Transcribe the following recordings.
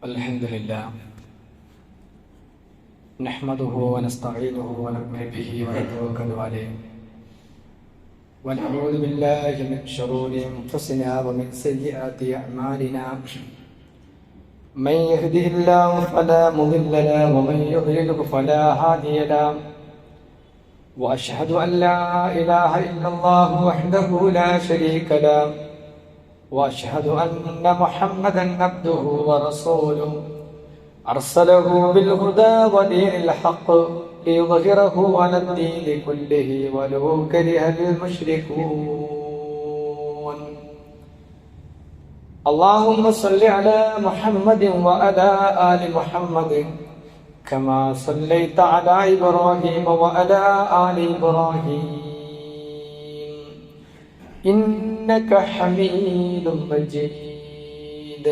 الحمد لله نحمده ونستعينه ونؤمن به ونتوكل عليه ونعوذ بالله من شرور انفسنا ومن سيئات اعمالنا من يهده الله فلا مضل له ومن يضلل فلا هادي له واشهد ان لا اله الا الله وحده لا شريك له واشهد ان محمدا عبده ورسوله ارسله بالهدى ودين الحق ليظهره على الدين كله ولو كره المشركون. اللهم صل على محمد وعلى ال محمد كما صليت على ابراهيم وعلى ال ابراهيم إنك حميد مجيد.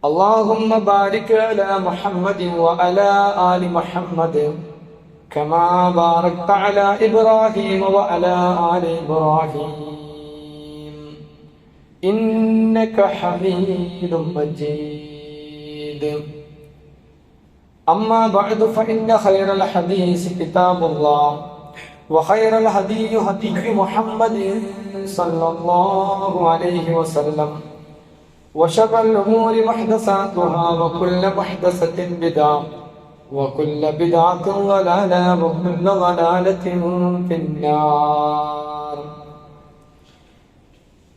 اللهم بارك على محمد وعلى آل محمد كما باركت على إبراهيم وعلى آل إبراهيم إنك حميد مجيد. أما بعد فإن خير الحديث كتاب الله وخير الهدي هدي محمد صلى الله عليه وسلم وشر الأمور محدثاتها وكل محدثة بدعة وكل بدعة ضلالة وكل ضلالة في النار.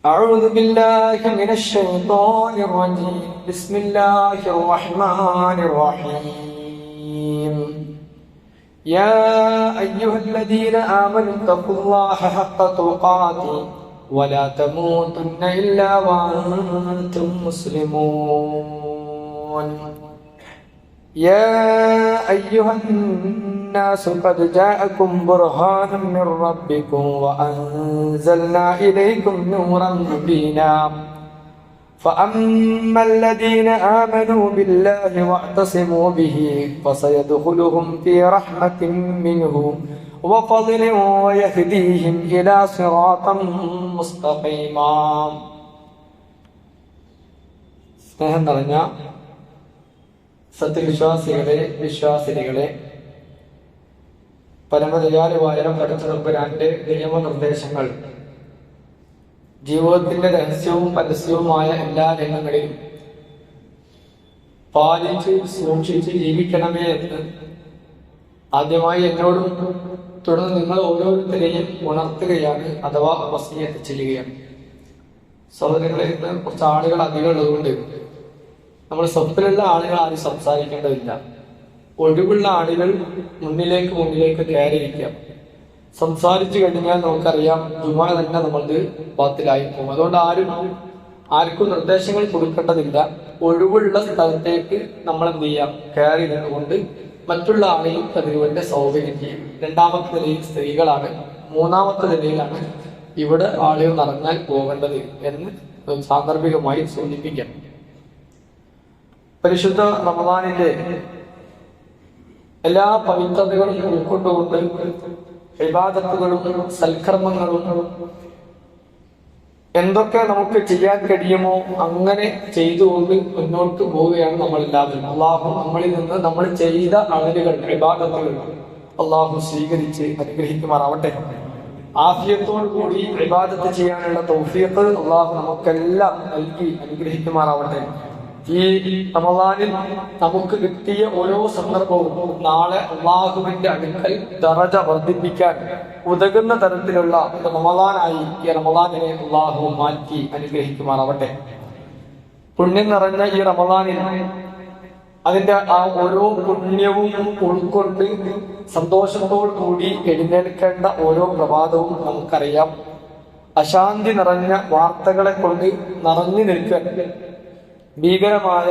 أعوذ بالله من الشيطان الرجيم. بسم الله الرحمن الرحيم. يا أيها الذين آمنوا اتقوا الله حق تقاته ولا تموتن إلا وأنتم مسلمون. يا أيها الناس قد جاءكم برهان من ربكم وأنزلنا إليكم نورا مبينا. فأما الذين آمنوا بالله واعتصموا به فسيدخلهم في رحمة منه وفضل ويهديهم إلى صراط مستقيما. സ്നേഹം നിറഞ്ഞ സത്യവിശ്വാസികളെ, വിശ്വാസിനികളെ, പരമദയാലുവായ പടച്ചതമ്പുരാന്റെ നിയമനിർദ്ദേശങ്ങൾ ജീവിതത്തിന്റെ രഹസ്യവും പരസ്യവുമായ എല്ലാ രംഗങ്ങളിലും പാലിച്ച് സൂക്ഷിച്ച് ജീവിക്കണമേ എന്ന് ആദ്യമായി എന്നോടും തുടർന്ന് നിങ്ങൾ ഓരോരുത്തരെയും ഉണർത്തുകയാണ്, അഥവാ വസിയത്ത് ചെയ്യുകയാണ്. സഹോദരങ്ങളെ, ഇന്ന് കുറച്ച് ആളുകൾ അധികം ഉള്ളതുകൊണ്ട് നമ്മൾ സ്വത്തിലുള്ള ആളുകൾ ആരും സംസാരിക്കേണ്ടതില്ല. ഒഴിവുള്ള ആളുകൾ മുന്നിലേക്ക് കയറിയിരിക്കാം. സംസാരിച്ചു കഴിഞ്ഞാൽ നമുക്കറിയാം ജുമാ തന്നെ നമ്മൾക്ക് ബാത്തിലായി പോകും. അതുകൊണ്ട് ആർക്കും നിർദ്ദേശങ്ങൾ കൊടുക്കേണ്ടതില്ല. ഒഴിവുള്ള സ്ഥലത്തേക്ക് നമ്മൾ എന്ത് ചെയ്യാം, കയറി നിന്നുകൊണ്ട് മറ്റുള്ള ആളെയും അതിനുവേണ്ട സൗകര്യം ചെയ്യും. രണ്ടാമത്തെ നിലയിൽ സ്ത്രീകളാണ്, മൂന്നാമത്തെ നിലയിലാണ് ഇവിടെ ആളുകൾ നടന്നാൽ പോകേണ്ടത് എന്ന് സാന്ദർഭികമായി സൂചിപ്പിക്കാം. പരിശുദ്ധ റമദാനിന്റെ എല്ലാ പവിത്രതകളും ഉൾക്കൊണ്ടുകൊണ്ട് ഇബാദത്തുകളും സൽക്കർമ്മങ്ങളും എന്തൊക്കെ നമുക്ക് ചെയ്യാൻ കഴിയുമോ അങ്ങനെ ചെയ്തുകൊണ്ട് മുന്നോട്ട് പോവുകയാണ് നമ്മളെല്ലാവരും. അള്ളാഹു നമ്മളിൽ നിന്ന് നമ്മൾ ചെയ്ത അമലുകൾ, ഇബാദത്തുകൾ അള്ളാഹു സ്വീകരിച്ച് അനുഗ്രഹിക്കുമാറാവട്ടെ. ആഫിയത്തോടു കൂടി ഇബാദത്ത് ചെയ്യാനുള്ള തൗഫീഖ് അള്ളാഹു നമുക്കെല്ലാം നൽകി അനുഗ്രഹിക്കുമാറാവട്ടെ. ഈ റമദാനിൽ നമുക്ക് കിട്ടിയ ഓരോ സന്ദർഭവും നാളെ അള്ളാഹുവിന്റെ അടുക്കൽ ദറജ വർദ്ധിപ്പിക്കാൻ ഉതകുന്ന തരത്തിലുള്ള റമദാനായി ഈ റമദാനിനെ അള്ളാഹു മാറ്റി അനുഗ്രഹിക്കുമാറാവട്ടെ. പുണ്യം നിറഞ്ഞ ഈ റമദാനിൽ അതിന്റെ ആ ഓരോ പുണ്യവും ഉൾക്കൊണ്ട് സന്തോഷത്തോടു കൂടി എഴുന്നേൽക്കേണ്ട ഓരോ പ്രഭാതവും നമുക്കറിയാം. അശാന്തി നിറഞ്ഞ വാർത്തകളെ കൊണ്ട് നിറഞ്ഞു നിൽക്കാൻ ഭീകരമായ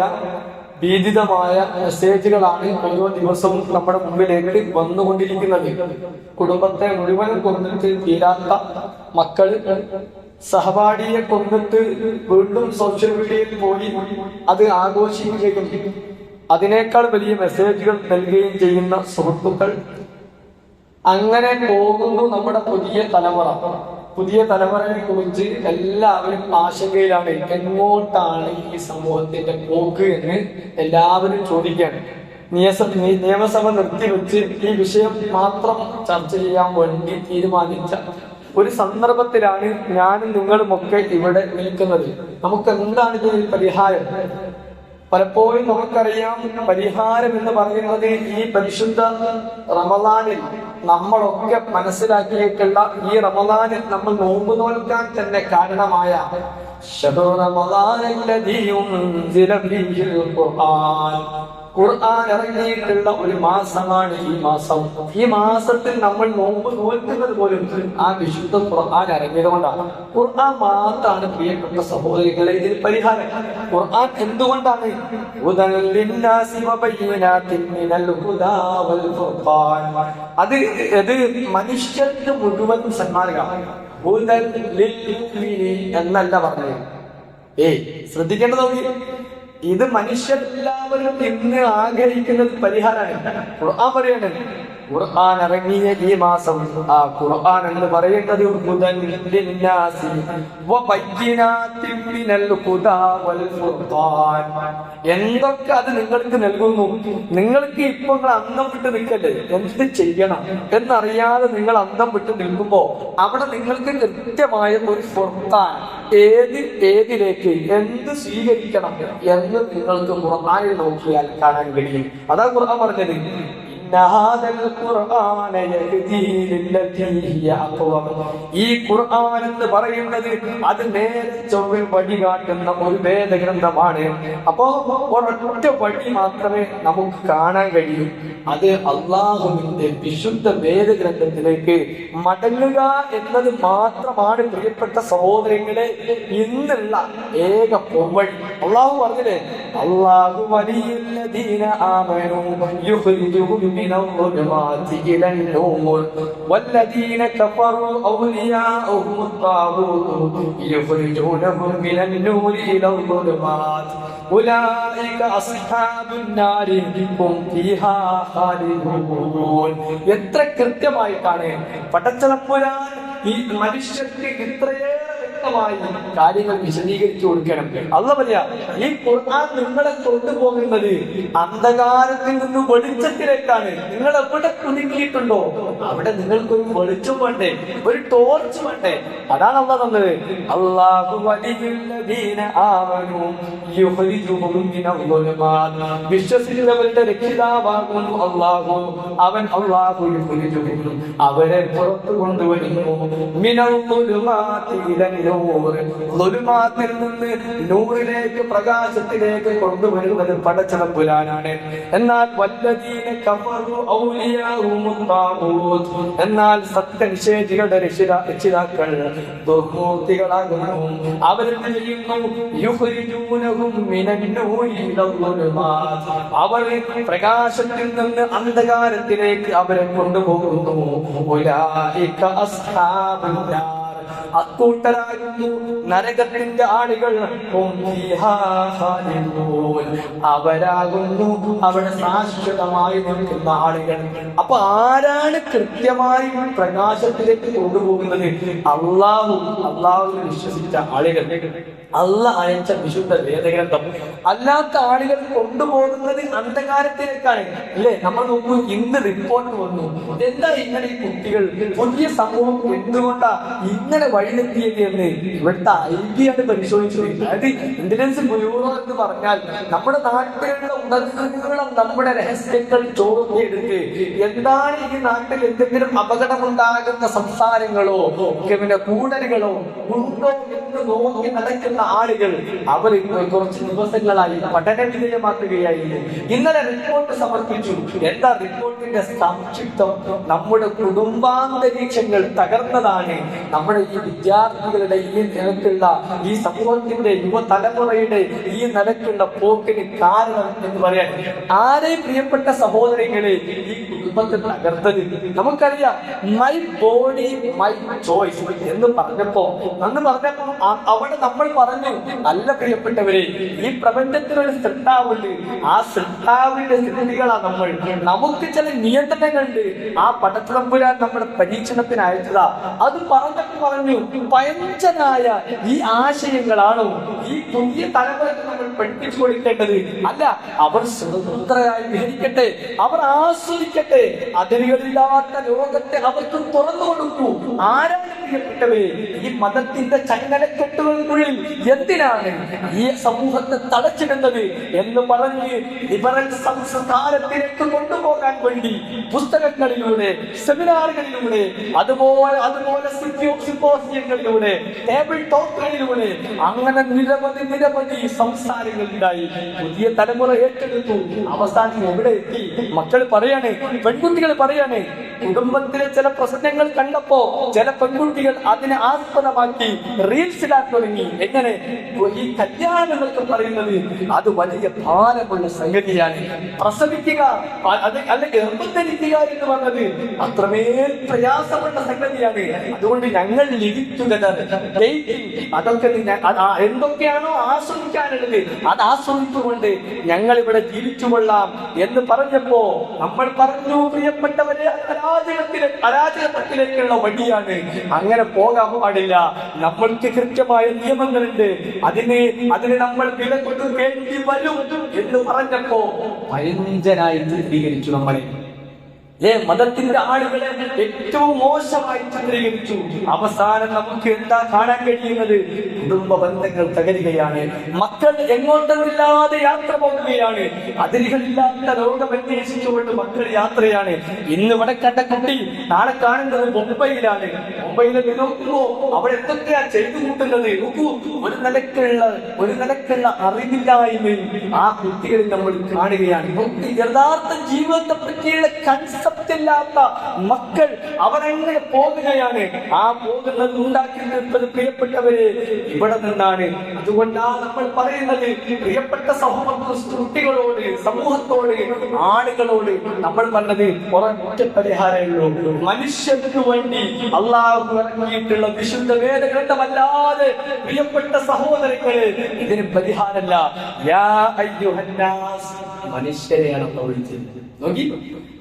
ഭീതിതമായ മെസ്സേജുകളാണ് ഓരോ ദിവസവും നമ്മുടെ മുമ്പിലേക്ക് വന്നുകൊണ്ടിരിക്കുന്നത്. കുടുംബത്തെ മുഴുവൻ കൊന്നിട്ട് തീരാത്ത മക്കൾ, സഹപാഠിയെ കൊന്നിട്ട് വീണ്ടും സോഷ്യൽ മീഡിയയിൽ പോയി അത് ആഘോഷിക്കുകയും അതിനേക്കാൾ വലിയ മെസ്സേജുകൾ നൽകുകയും ചെയ്യുന്ന സുഹൃത്തുക്കൾ. അങ്ങനെ പോകുന്നു നമ്മുടെ പുതിയ തലമുറ. പുതിയ തലമുറയെ കുറിച്ച് എല്ലാവരും ആശങ്കയിലാണ്. എങ്ങോട്ടാണ് ഈ സമൂഹത്തിന്റെ പോക്ക് എന്ന് എല്ലാവരും ചോദിക്കുകയാണ്. നിയമസഭ നിർത്തിവെച്ച് ഈ വിഷയം മാത്രം ചർച്ച ചെയ്യാൻ വേണ്ടി തീരുമാനിച്ച ഒരു സന്ദർഭത്തിലാണ് ഞാനും നിങ്ങളുമൊക്കെ ഇവിടെ നിൽക്കുന്നത്. നമുക്ക് എന്താണ് ഇതിന് പരിഹാരം? പലപ്പോഴും നമുക്കറിയാം, പരിഹാരം എന്ന് പറയുന്നത് ഈ പരിശുദ്ധ റമദാനിൽ നമ്മളൊക്കെ മനസ്സിലാക്കിയിട്ടുള്ള ഈ റമദാനിൽ നമ്മൾ നോമ്പ് നോൽക്കാൻ തന്നെ കാരണമായ ഖുർആൻ ഇറങ്ങിയിട്ടുള്ള ഒരു മാസമാണ് ഈ മാസം. ഈ മാസത്തിൽ നമ്മൾ നോമ്പ് നോക്കുന്നത് പോലും ആ വിശുദ്ധ ഖുർആൻ ഇറങ്ങിയത് കൊണ്ടാണ്. ഖുർആൻ മാത്രമാണ് പ്രിയപ്പെട്ട സഹോദരികളെ ഇതിൽ പരിഹാരം. ഖുർആൻ എന്തുകൊണ്ടാണ്? അത് മനുഷ്യർക്ക് മുഴുവൻ സന്മാർഗമാണ്, എന്നല്ല പറഞ്ഞത്. ശ്രദ്ധിക്കേണ്ടത്, ഇത് മനുഷ്യരെല്ലാവരും ഇന്ന് ആഗ്രഹിക്കുന്നത് പരിഹാരമാണ്. ഖുർആൻ പറയാണ്, ഖുർആൻ ഇറങ്ങിയ ഈ മാസം ആ ഖുർആൻ എന്ന് പറയുന്നത് എന്തൊക്കെ അത് നിങ്ങൾക്ക് നൽകുന്നു. നിങ്ങൾക്ക് ഇപ്പൊ നിങ്ങൾ അന്തം വിട്ട് നിൽക്കല്ലേ, എന്ത് ചെയ്യണം എന്നറിയാതെ നിങ്ങൾ അന്തം വിട്ട് നിൽക്കുമ്പോ അവിടെ നിങ്ങൾക്ക് കൃത്യമായ ഒരു ഖുർആൻ ഏതിലേക്ക് എന്ത് സ്വീകരിക്കണം എന്ന് നിങ്ങൾക്ക് ഖുർആനിൽ നോക്കിയാൽ കാണാൻ കഴിയും. അതാ ഖുർആൻ പറഞ്ഞത്, ഈ ഖുർആൻ എന്ന് പറയുന്നത് അത് നേരെ ചൊവ്വൽ വഴി കാട്ടുന്ന ഒരു വേദഗ്രന്ഥമാണ്. അപ്പോ ഒരൊറ്റ വഴി മാത്രമേ നമുക്ക് കാണാൻ കഴിയൂ. അത് അള്ളാഹുവിന്റെ വിശുദ്ധ വേദഗ്രന്ഥത്തിലേക്ക് മടങ്ങുക എന്നത് മാത്രമാണ് പ്രിയപ്പെട്ട സഹോദരങ്ങളെ ഇന്നുള്ള ഏക വഴി. അള്ളാഹു പറഞ്ഞില്ലേ, അള്ളാഹു വലിയുല്ലദീന ആമനൂ യുഖ്രിജുഹും മിനൽ ളുലുമാതി ഇലൻ നൂർ വല്ലദീന കഫറൂ ഔലിയാഉഹും അത്താഗൂത് യുഖ്രിജൂനഹും മിനൻ നൂരി ഇലൽ ളുലുമാത് ഉലൈക അസ്ഹാബുൻ നാരി ഹും ഫീഹാ ഖാലിദൂൻ. എത്ര കൃത്യമായിട്ടാണ് പടച്ചതമ്പുരാൻ ഈ മനുഷ്യർക്ക് ഇത്രയേറെ വ്യക്തമായി കാര്യങ്ങൾ വിശദീകരിച്ചു കൊടുക്കണം. അല്ലാഹു പറയാ, ഈ ഖുർആൻ നിങ്ങളെ കൊണ്ടുപോകുന്നത് അന്ധകാരത്തിൽ നിന്ന് വെളിച്ചത്തിലേക്കാണ്. നിങ്ങൾ എവിടെ കുടുങ്ങിയിട്ടുണ്ടോ അവിടെ നിങ്ങൾക്കൊരു വെളിച്ചം വേണ്ടേ, ഒരു ടോർച്ച് വേണ്ടേ? അതാണ് അള്ളാഹ് തന്നത്. അല്ലാഹു വലിയുല്ലദീന ആമനൂ യുഖ്രിജുഹും മിനൽ ളുലുമാത്. വിശ്വസിച്ചവരുടെ രക്ഷിതാവാകുന്നു അല്ലാഹു. അവൻ അല്ലാഹു യുഖ്രിജുഹും അവരെ പുറത്തു കൊണ്ടുവരുന്നു മിനൽ ളുലുമാതി ഇലൻ നൂർ. ളുലുമാത്തിൽ നിന്ന് നൂറിലേക്ക്, പ്രകാശത്തിലേക്ക് കൊണ്ടുവരുന്നത് പടച്ചതമ്പുരാനാണ്. എന്നാൽ വല്ലദീന കഫറു ഔലിയാഉഹും അത്താഗൂത്. എന്നാൽ സത്യനിഷേധികളുടെ രക്ഷിതാക്കൾ ദുർമൂർത്തികളാകുന്നു. അവരെന്ത് ചെയ്യുന്നു? യുഖ്രിജൂനഹും മിനൻ നൂരി ഇലൽ ളുലുമാത്. അവർ പ്രകാശത്തിൽ നിന്ന് അന്ധകാരത്തിലേക്ക് അവരെ കൊണ്ടുപോകുന്നു. ഉലൈക അസ്ഹാബുൻ നാർ. അക്കൂട്ടരാകുന്നു നരകത്തിന്റെ ആളുകൾ. അവരാകുന്നു അവിടെ ശാശ്വതമായി നിൽക്കുന്ന ആളുകൾ. അപ്പൊ ആരാണ് കൃത്യമായി പ്രകാശത്തിലേക്ക് കൊണ്ടുപോകുന്നത്? അള്ളാഹു വിശ്വസിച്ച ആളുകൾ, അള്ളാഹ് അയച്ച വിശുദ്ധ വേദഗ്രന്ഥം. അല്ലാത്ത ആളുകൾ കൊണ്ടുപോകുന്നത് അന്ധകാരത്തിലേക്കാണ്. അല്ലേ? നമ്മൾ നോക്കൂ, ഇന്ന് റിപ്പോർട്ട് വന്നു. എന്താ ഇങ്ങനെ ഈ കുട്ടികൾ, പുതിയ സമൂഹം എന്തുകൊണ്ടാ ഇങ്ങനെ വഴിതെറ്റിയത് എന്ന് ഇവിടുത്തെ ഐക്യാണ് പരിശോധിച്ചത്. അതായത് ഇന്റലിജൻസ് ബ്യൂറോ എന്ന് പറഞ്ഞാൽ നമ്മുടെ നാട്ടിലുള്ള ഉടനീളം നമ്മുടെ രഹസ്യങ്ങൾ ചോർത്തിയെടുത്ത് എന്താണ് ഈ നാട്ടിൽ എന്തെങ്കിലും അപകടമുണ്ടാകുന്ന സംസാരങ്ങളോ പിന്നെ കൂടലുകളോ ഉണ്ടോ എന്ന് നോക്കി നടക്കുന്ന ആളുകൾ അവർ കുറച്ച് ദിവസങ്ങളായി പഠന വിധേയമാക്കുകയായി. ഇന്നലെ റിപ്പോർട്ട് സമർപ്പിച്ചു. എന്താ റിപ്പോർട്ടിന്റെ സംക്ഷിപ്തം? നമ്മുടെ കുടുംബാന്തരീക്ഷങ്ങൾ തകർന്നതാണ്. നമ്മുടെ ഈ വിദ്യാർത്ഥികളുടെ ഈ നിലക്കുള്ള, ഈ സമൂഹത്തിന്റെ യുവതലമുറയുടെ ഈ നിലക്കുള്ള പോക്കിന് കാരണം എന്ന് പറയാൻ ആരെ പ്രിയപ്പെട്ട സഹോദരങ്ങളെ ഈ കുടുംബത്തെ തകർത്തത്. നമുക്കറിയാം, മൈ ബോഡി മൈ ചോയ്സ് എന്ന് പറഞ്ഞപ്പോ അവിടെ നമ്മൾ പറഞ്ഞു, അല്ല പ്രിയപ്പെട്ടവരെ, ഈ പ്രപഞ്ചത്തിനൊരു സൃഷ്ടാവുണ്ട്, ആ സൃഷ്ടാവിന്റെ സൃഷ്ടികളാണ് നമ്മൾ. നമുക്ക് ചില നിയന്ത്രണങ്ങളുണ്ട്, ആ പടത്തമ്പുരാൻ നമ്മുടെ പരീക്ഷണത്തിന് അയച്ചതാ. അത് പറഞ്ഞു പയഞ്ചനായ ഈ ആശയങ്ങളാണോ ഈ പുതിയ തലമുറക്ക് നമ്മൾ പഠിപ്പിച്ചു കൊടുക്കേണ്ടത്? അല്ല, അവർ സ്വതന്ത്രരായി വിഹരിക്കട്ടെ, അവർ ആസ്വദിക്കട്ടെ, അതിരുകളില്ലാത്ത ലോകത്തെ അവർക്ക് തുറന്നു കൊടുക്കൂ. ആരാണ് പ്രിയപ്പെട്ടവരെ ഈ മതത്തിന്റെ ചങ്ങലക്കെട്ടുകൾക്കുള്ളിൽ എന്തിനാണ് ഈ സമൂഹത്തെ തടച്ചിടുന്നത് എന്ന് പറഞ്ഞ് ലിബറൽ സംസ്കാരത്തിലേക്ക് കൊണ്ടുപോകാൻ വേണ്ടി പുസ്തകങ്ങളിലൂടെ, സെമിനാറുകളിലൂടെ, അതുപോലെ സിമ്പോസിയങ്ങളിലൂടെ, ടേബിൾ ടോക്കുകളിലൂടെ അങ്ങനെ നിരവധി സംസാരങ്ങൾ ഉണ്ടായി. പുതിയ തലമുറ ഏറ്റെടുത്തു. അവസാനം എവിടെ എത്തി? മക്കൾ പറയാണ്, പെൺകുട്ടികൾ പറയാണ്, കുടുംബത്തിലെ ചില പ്രശ്നങ്ങൾ കണ്ടപ്പോ ചില പെൺകുട്ടികൾ അതിനെ ആസ്പദമാക്കി റീൽസ് ഇടാൻ തുടങ്ങി. എങ്ങനെ? ഈ കല്യാണം എന്നൊക്കെ പറയുന്നത് അത് വലിയ ഭാരമുള്ള സംഗതിയാണ്. പ്രസവിക്കുക, അല്ല ഗർഭധരിക്കുക എന്ന് പറഞ്ഞത് അത്രമേൽ പ്രയാസമുള്ള സംഗതിയാണ്. അതുകൊണ്ട് ഞങ്ങൾ അതൊക്കെ എന്തൊക്കെയാണോ ആസ്വദിക്കാനുള്ളത് അത് ആസ്വദിച്ചുകൊണ്ട് ഞങ്ങൾ ഇവിടെ ജീവിച്ചു കൊള്ളാം എന്ന് പറഞ്ഞപ്പോ നമ്മൾ പറഞ്ഞു, പ്രിയപ്പെട്ടവരെ, അരാജകത്വത്തിലേക്കുള്ള വഴിയാണ്, അങ്ങനെ പോകാൻ പാടില്ല. നമ്മൾക്ക് കൃത്യമായ നിയമങ്ങളുണ്ട്, അതിന് നമ്മൾ വില കൊടുക്കേണ്ടി വരും എന്ന് പറഞ്ഞപ്പോ ഭയങ്കരായി ചിത്രീകരിച്ചു നമ്മളെ. മതത്തിന്റെ ആളുകളെ ഏറ്റവും മോശമായി ചിത്രീകരിച്ചു. അവസാനം നമുക്ക് എന്താ കാണാൻ കഴിയുന്നത്? കുടുംബ ബന്ധങ്ങൾ തകരുകയാണ്, മക്കൾ എങ്ങോട്ടെന്നില്ലാതെ യാത്ര പോകുകയാണ്, അതിരുകളില്ലാത്ത ലോകം അന്വേഷിച്ചുകൊണ്ട് മക്കൾ യാത്രയാണ്. ഇന്ന് ഇവിടെ കണ്ട കുട്ടി നാളെ കാണുന്നത് മുംബൈയിലാണ്. മുംബൈയിൽ നോക്കുമ്പോ അവിടെ എന്തൊക്കെയാ ചെയ്തു കൂട്ടുന്നത് നോക്കൂ. ഒരു നിലക്കുള്ള അറിവില്ലായ്മയും ആ കുട്ടികളിൽ നമ്മൾ കാണുകയാണ്. യഥാർത്ഥ ജീവിതത്തെ പറ്റിയുള്ള കൺസെപ്റ്റ് ഇല്ലാത്ത മക്കൾ അവരെങ്ങനെ പോകുകയാണ്. ആ പോകുന്നത് ഉണ്ടാക്കി നിർത്തത് പ്രിയപ്പെട്ടവരെ ഇവിടെ നിന്നാണ്. അതുകൊണ്ടാണ് നമ്മൾ പറയുന്നത്, പ്രിയപ്പെട്ട കുട്ടികളോട്, സമൂഹത്തോട്, ആളുകളോട് നമ്മൾ പറഞ്ഞത് ഒരൊറ്റ പരിഹാരമുള്ളൂ. മനുഷ്യർക്ക് വേണ്ടി അള്ളാഹു ഇറങ്ങിയിട്ടുള്ള വിശുദ്ധ വേദഗ്രന്ഥമല്ലാതെ പ്രിയപ്പെട്ട സഹോദരങ്ങളെ ഇതിന് പരിഹാരമല്ല. യാ അയ്യുഹന്നാസ്, മനുഷ്യരെയാണ് വിളിച്ചത്. നോക്കി,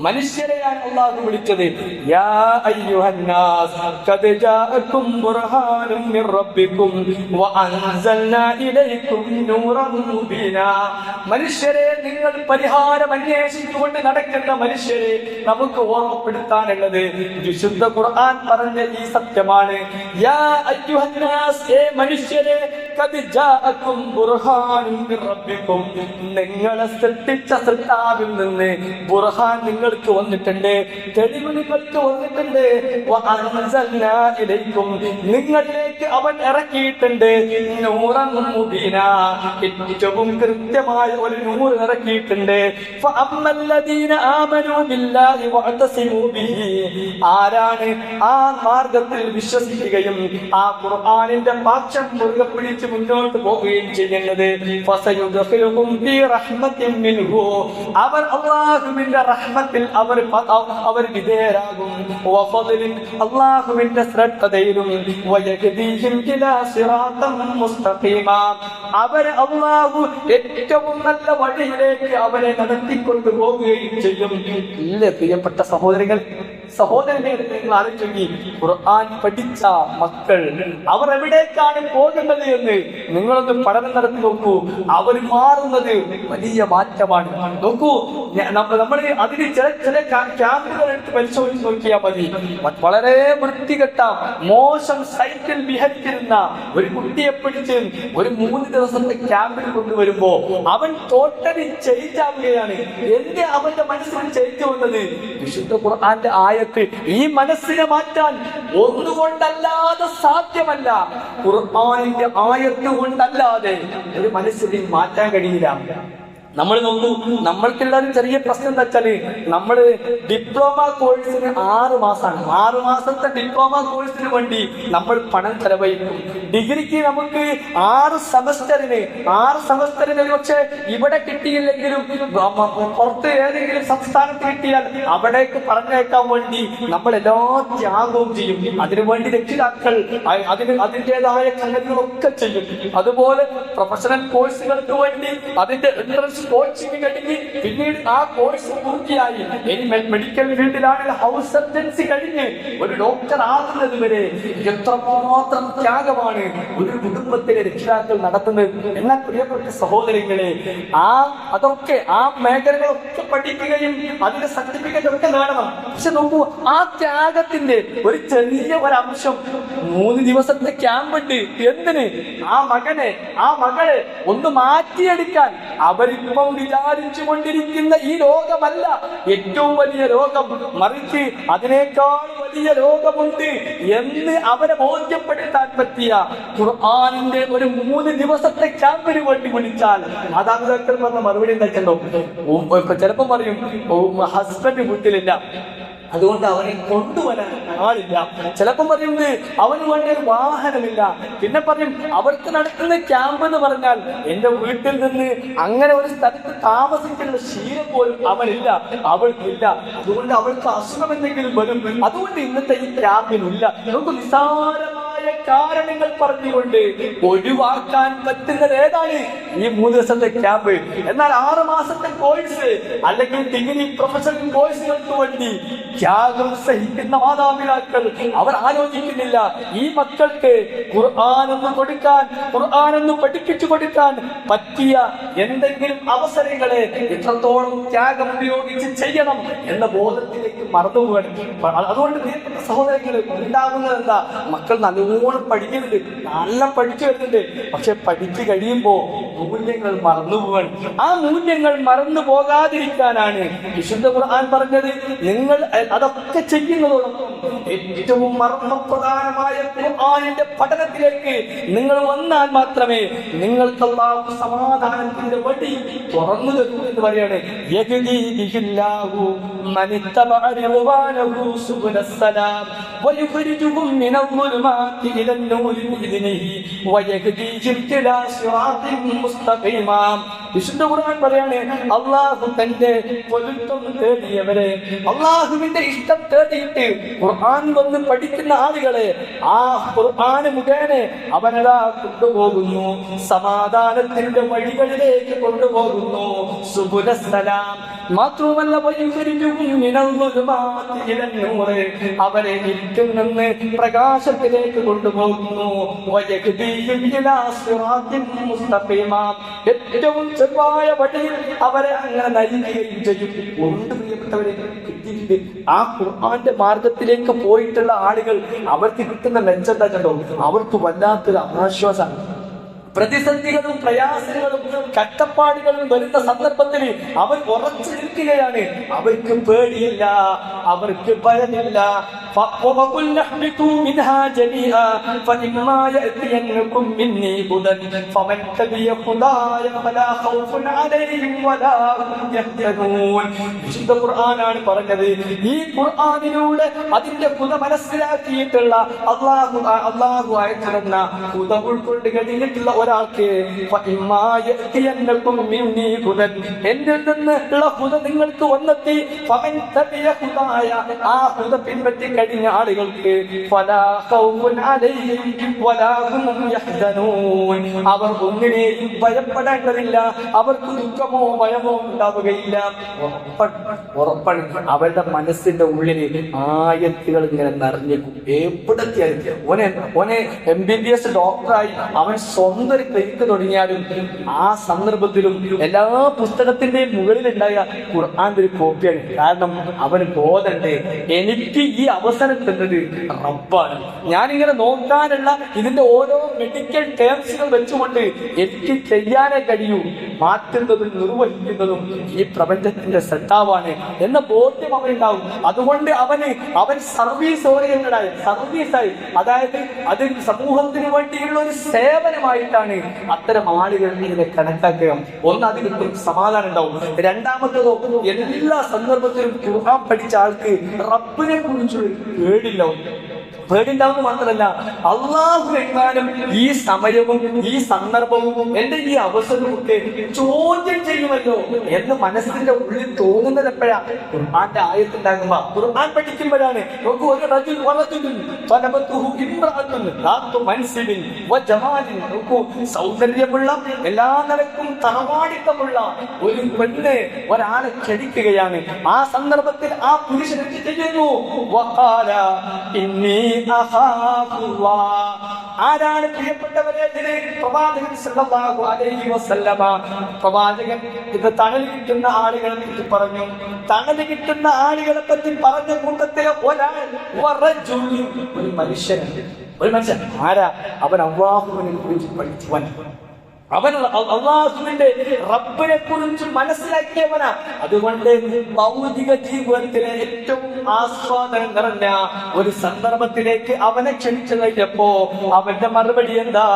മനുഷ്യരെയാണ് അല്ലാഹു വിളിച്ചത്. യാ അയ്യുഹന്നാസ് ഖദ് ജാഅകും ബുർഹാനും മിർ റബ്ബികും വഅൻസൽനാ ഇലൈകും നൂറൻ മുബീനാ. മനുഷ്യരെ, നിങ്ങൾ പരിഹാരം അന്വേഷിച്ചുകൊണ്ട് നടക്കുന്ന മനുഷ്യരെ നമുക്ക് ഓർമ്മപ്പെടുത്താനുള്ളത് വിശുദ്ധ ഖുർആൻ പറഞ്ഞ ഈ സത്യമാണ്. യാ അയ്യുഹന്നാസ്, ഏ മനുഷ്യരെ, ഖദ് ജാഅകും ബുർഹാനും മിർ റബ്ബികും, നിങ്ങളെ സൃഷ്ടിച്ച സൃഷ്ടാവിൽ നിന്ന് ബുർഹാൻ നിങ്ങൾക്ക് വന്നിട്ടുണ്ട്, തെളിവ് നിങ്ങൾക്ക് വന്നിട്ടുണ്ട്. വഅൻസൽനാ ഇലൈകും, നിങ്ങളിലേക്ക് അവൻ ഇറക്കിയിട്ടുണ്ട് നൂറൻ മുബീനാ, ഏറ്റവും കൃത്യമായ ഒരു നൂറ് ഇറക്കിയിട്ടുണ്ട്. ഫഅമ്മല്ലദീന ആമനൂ ബില്ലാഹി വഅതസിമൂ ബിഹി, ആരാണ് ആ മാർഗത്തിൽ വിശ്വസിക്കുകയും ആ ഖുർആനിന്റെ പക്ഷം മുറുകെ പിടിച്ച് മുന്നോട്ട് പോവുകയും ചെയ്യുന്നത്, ഫസയുദ്ഖിലുഹും ഫീ റഹ്മത്തിൻ മിൻഹു, അവർ അല്ലാഹുവിന്റെ റഹ്മത്തിൽ അവർ വിധേയരാകും. വഫദ്ലിൻ, അല്ലാഹുവിന്റെ ശ്രദ്ധയിലും, വയഹ്ദീഹിം ഇലാ സിറാത്തൻ മുസ്തഖീമ, അവർ അല്ലാഹു ഏറ്റവും നല്ല വഴിയിലേക്ക് അവരെ നടത്തിക്കൊണ്ടു പോവുകയും ചെയ്യും. ഇല്ലേ പ്രിയപ്പെട്ട സഹോദരങ്ങളെ, നിങ്ങൾ ആലോചിച്ചു, ഖുർആൻ പഠിച്ച മക്കൾ അവർ എവിടേക്കാണ് പോകുന്നത് എന്ന് നിങ്ങളൊന്ന് പഠനം നടത്തി നോക്കൂ. അവർ മാറുന്നത് വലിയ മാറ്റമാണ്. നോക്കൂ, നമ്മൾ അതിന് ചില ക്യാമ്പുകൾ എടുത്ത് പരിശോധിച്ച് നോക്കിയാൽ മതി. വളരെ വൃത്തികെട്ട മോശം സൈക്കിൾ വിഹരിച്ചിരുന്ന ഒരു കുട്ടിയെ പിടിച്ച് ഒരു 3 ദിവസത്തെ ക്യാമ്പിൽ കൊണ്ടുവരുമ്പോ അവൻ ടോട്ടലി ചേഞ്ച് ആവുകയാണ്. എന്റെ അവന്റെ മനസ്സിൽ ചേഞ്ച് വന്നത് വിശുദ്ധ ഖുർആന്റെ ആയത്ത്. ഈ മനസ്സിനെ മാറ്റാൻ ഒന്നുകൊണ്ടല്ലാതെ സാധ്യമല്ല. ഖുർആനിന്റെ ആയത്ത് കൊണ്ടല്ലാതെ ഒരു മനസ്സിനെ മാറ്റാൻ കഴിയില്ല. നമ്മൾ നോക്കൂ, നമ്മൾക്കുള്ളൊരു ചെറിയ പ്രശ്നം എന്താ വെച്ചാല് നമ്മള് ഡിപ്ലോമ കോഴ്സിന് 6 മാസമാണ്. 6 മാസത്തെ ഡിപ്ലോമ കോഴ്സിന് വേണ്ടി നമ്മൾ പണം ചെലവഴിക്കും. ഡിഗ്രിക്ക് നമുക്ക് 6 സെമസ്റ്ററിന് പക്ഷെ ഇവിടെ കിട്ടിയില്ലെങ്കിലും പുറത്ത് ഏതെങ്കിലും സംസ്ഥാനത്ത് കിട്ടിയാൽ അവിടേക്ക് പറഞ്ഞേക്കാൻ വേണ്ടി നമ്മൾ എല്ലാ ത്യാഗവും ചെയ്യും. അതിനുവേണ്ടി രക്ഷിതാക്കൾ അതിൻ്റെതായ സംഗതികളൊക്കെ ചെയ്യും. അതുപോലെ പ്രൊഫഷണൽ കോഴ്സുകൾക്ക് വേണ്ടി അതിന്റെ എൻട്രൻസ് കോച്ചിങ് കഴിഞ്ഞ് പിന്നീട് ആ കോഴ്സ് പൂർത്തിയായി ഇനി മെഡിക്കൽ ഫീൽഡിലാണെങ്കിൽ ഹൗസ് സർജൻസി കഴിഞ്ഞ് ഒരു ഡോക്ടർ ആകുന്നത് വരെ എത്രമാത്രം ത്യാഗമാണ് ഒരു കുടുംബത്തിലെ രക്ഷിതാക്കൾ നടത്തുന്നത്. എന്നാൽ പ്രിയപ്പെട്ട സഹോദരങ്ങളെ, അതൊക്കെ ആ മേഖലകളൊക്കെ പഠിക്കുകയും അതിന്റെ സർട്ടിഫിക്കറ്റ് ഒക്കെ നേടണം. പക്ഷെ നോക്കൂ, ആ ത്യാഗത്തിന്റെ ഒരു ചെറിയ ഒരംശം 3 ദിവസത്തെ ക്യാമ്പ് ഉണ്ട്. എന്തിന്? ആ മകളെ ഒന്ന് മാറ്റിയെടുക്കാൻ. അവരിപ്പം വിചാരിച്ചു കൊണ്ടിരിക്കുന്ന ഈ രോഗമല്ല ഏറ്റവും വലിയ രോഗം, മറിച്ച് അതിനേക്കാൾ വലിയ രോഗമുണ്ട് എന്ന് അവരെ ബോധ്യപ്പെടുത്താൻ പറ്റിയ ഖുർആനിന്റെ ഒരു 3 ദിവസത്തെ ക്യാമ്പിന് വേണ്ടി വിളിച്ചാൽ മാതാപിതാക്കൾ പറഞ്ഞ മറുപടി എന്താ? ചിലപ്പം പറയും ഹസ്ബൻഡ് വീട്ടിലില്ല, അതുകൊണ്ട് അവനെ കൊണ്ടുവരാൻ ആളില്ല. ചിലപ്പം പറയുന്നത് അവന് വേണ്ടി ഒരു വാഹനമില്ല. പിന്നെ പറയും അവർക്ക് നടക്കുന്ന ക്യാമ്പ് എന്ന് പറഞ്ഞാൽ എന്റെ വീട്ടിൽ നിന്ന് അങ്ങനെ ഒരു സ്ഥലത്ത് താമസിക്കുന്ന ശീലം പോലും അവനില്ല, അവൾക്കില്ല. അതുകൊണ്ട് അവൾക്ക് അസുഖം എന്തെങ്കിലും വരും. അതുകൊണ്ട് ഇന്നത്തെ ഈ ക്യാമ്പിനില്ല. നമുക്ക് നിസ്സാരമായ കാരണങ്ങൾ പറഞ്ഞുകൊണ്ട് ഒഴിവാക്കാൻ പറ്റുന്നത് ഏതാണ്? ഈ 3 ദിവസത്തെ ക്യാമ്പ്. എന്നാൽ 6 മാസത്തെ കോഴ്സ് അല്ലെങ്കിൽ ഡിഗ്രി പ്രൊഫഷണൽ കോഴ്സുകൾക്ക് വേണ്ടി ത്യാഗം സഹിക്കുന്ന മാതാപിതാക്കൾ അവർ ആലോചിക്കുന്നില്ല ഈ മക്കൾക്ക് ഖുർആനൊന്ന് പഠിപ്പിച്ചു കൊടുക്കാൻ പറ്റിയ എന്തെങ്കിലും അവസരങ്ങളെ എത്രത്തോളം ത്യാഗം ഉപയോഗിച്ച് ചെയ്യണം എന്ന ബോധത്തിലേക്ക് മറന്നുപോകണം. അതുകൊണ്ട് പ്രിയപ്പെട്ട സഹോദരങ്ങൾ ഉണ്ടാകുന്നത് എന്താ? മക്കൾ നല്ലോണം പഠിക്കുന്നുണ്ട്, നല്ല പഠിച്ചു വരുന്നുണ്ട്, പക്ഷെ പഠിച്ചു കഴിയുമ്പോ മൂല്യങ്ങൾ മറന്നുപോകാൻ. ആ മൂല്യങ്ങൾ മറന്നു പോകാതിരിക്കാനാണ് വിശുദ്ധ ഖുർആൻ പറഞ്ഞത്. നിങ്ങൾ അതൊക്കെ ചെയ്യുന്നതോടൊപ്പം ഏറ്റവും മർമ്മപ്രധാനമായ ഖുർആനിന്റെ പഠനത്തിലേക്ക് നിങ്ങൾ വന്നാൽ മാത്രമേ നിങ്ങൾക്ക് അല്ലാഹു സമാധാനത്തിന്റെ വഴി തുറന്നു തരൂ എന്ന് പറയാണ്. വിശുദ്ധ ഖുർആൻ പറയാണ്, അല്ലാഹു തന്റെ പൊരുത്തം തേടിയവരെ, അല്ലാഹുവിന്റെ ഇഷ്ടം തേടിയിട്ട് ഖുർആൻ വന്ന് പഠിക്കുന്ന ആളുകളെ ആ ഖുർആൻ മുഖേന അവനതാ കൊണ്ടുപോകുന്നു, സമാധാനത്തിന്റെ വഴികളിലേക്ക് കൊണ്ടുപോകുന്നു, സുബുലസ്സലാം. മാത്രവുമല്ല അവരെ ഇരുട്ടിൽ നിന്ന് പ്രകാശത്തിലേക്ക് കൊണ്ടുപോകുന്നു, ഏറ്റവും ചെറുതായ വഴിയിൽ അവരെ അങ്ങനെ നയിക്കുകയും ചെയ്യും. കൊണ്ട് പ്രിയപ്പെട്ടവരെ കിട്ടിയിട്ടുണ്ട് ആ ഖുർആന്റെ മാർഗത്തിലേക്ക് പോയിട്ടുള്ള ആളുകൾ അവർക്ക് കിട്ടുന്ന മെച്ചം കണ്ടോ? അവർക്ക് വല്ലാത്തൊരു ആശ്വാസമാണ്. പ്രതിസന്ധികളും പ്രയാസങ്ങളും കഷ്ടപ്പാടുകളും വരുന്ന സന്ദർഭത്തിൽ അവർ ഉറച്ചു നിൽക്കുകയാണ്. അവർക്ക് പേടിയില്ല, അവർക്ക് ഭയമില്ല. വിശുദ്ധ ഖുർആനാണ് പറഞ്ഞത്. ഈ ഖുർആനിലൂടെ അതിന്റെ പുത മനസ്സിലാക്കിയിട്ടുള്ള അള്ളാഹു അയച്ചിരുന്ന പുത ഉൾക്കൊണ്ട് കഴിഞ്ഞിട്ടുള്ള ഒരാൾക്ക് എന്നിൽ നിന്നുള്ള ഹുദ നിങ്ങൾക്ക് വന്നെത്തി, ആ ഹുദ പിൻപറ്റി കഴിഞ്ഞ ആളുകൾക്ക് അവർ ഒന്നിനെയും ഭയപ്പെടേണ്ടതില്ല, അവർക്ക് ദുഃഖമോ ഭയമോ ഉണ്ടാവുകയില്ല. ഉറപ്പാണ്. അവരുടെ മനസ്സിന്റെ ഉള്ളിൽ ആയത്തുകൾ ഇങ്ങനെ നിറഞ്ഞേക്കും. എവിടത്തെയായിരിക്കും ഓനെ MBBS ഡോക്ടറായി അവൻ സ്വന്തം ക്ലിനിക്ക് തുടങ്ങിയാലും ആ സന്ദർഭത്തിലും എല്ലാ പുസ്തകത്തിന്റെയും മുകളിൽ ഉണ്ടായ ഖുർആന്റെ ഒരു കോപ്പിയാണ്. കാരണം അവന് ബോധമുണ്ട്, എനിക്ക് ഈ അവസ്ഥ അവസരം തന്നത് റബ്ബാണ്. ഞാനിങ്ങനെ നോക്കാനുള്ള ഇതിന്റെ ഓരോ മെഡിക്കൽ ടേംസുകൾ വെച്ചുകൊണ്ട് എനിക്ക് ചെയ്യാനേ കഴിയൂ. മാറ്റുന്നതും നിർവഹിക്കുന്നതും ഈ പ്രപഞ്ചത്തിന്റെ സൃഷ്ടാവാണ് എന്ന ബോധ്യം അവനുണ്ടാവും. അതുകൊണ്ട് അവൻ സർവീസായി, അതായത് അത് സമൂഹത്തിന് വേണ്ടിയുള്ള ഒരു സേവനമായിട്ടാണ് അത്തരം ആളുകൾ ഇതിനെ കണക്കാക്കുക. ഒന്ന്, അതിൽ സമാധാനം ഉണ്ടാവും. രണ്ടാമത്തതോ, എല്ലാ സന്ദർഭത്തിലും ഖുർആൻ പഠിച്ച ആൾക്ക് റബ്ബിനെ കുറിച്ചൊരു പേടിണ്ടാവുന്ന മാത്രമല്ല, അള്ളാഹു എങ്ങാനും ഈ സമയവും ഈ സന്ദർഭവും എന്റെ ഈ അവസരവും ഒക്കെ ചോദ്യം ചെയ്യുമല്ലോ എന്ന് മനസ്സിന്റെ ഉള്ളിൽ തോന്നുന്നത് എപ്പോഴാ? ഖുർആന്റെ ആയത്തുണ്ടാകുമ്പോ, ഖുർആൻ പഠിക്കുമ്പോഴാണ്. സൗന്ദര്യമുള്ള, എല്ലാ നിലക്കും തറവാടിത്തമുള്ള ഒരു പെണ്ണ് ഒരാളെ ക്ഷണിക്കുകയാണ്. ആ സന്ദർഭത്തിൽ ആ പുരുഷൻ എന്ത് ചെയ്യുന്നു? ആരാണ് പ്രിയപ്പെട്ടവരെ? പ്രവാചകൻ സല്ലല്ലാഹു അലൈഹി വസല്ലമ പ്രവാചകൻ ഇത് തണൽ കിട്ടുന്ന ആളുകളെ പറ്റി പറഞ്ഞു. തണൽ കിട്ടുന്ന ആളുകളെ പറ്റി പറഞ്ഞ കൂട്ടത്തിലെ ഒരു മനുഷ്യൻ ആരാ? അവൻ അല്ലാഹുവിനെ കുറിച്ച് പഠിച്ചവൻ, അവൻ അല്ലാഹുവിന്റെ റബ്ബിനെ കുറിച്ച് മനസ്സിലാക്കിയവനാ. അതുകൊണ്ട് ഭൗതിക ജീവിതത്തിലെ ഏറ്റവും ആസ്വാദനം നിറഞ്ഞ ഒരു സന്ദർഭത്തിലേക്ക് അവനെ ക്ഷണിച്ചു കഴിഞ്ഞപ്പോ അവന്റെ മറുപടി എന്താ?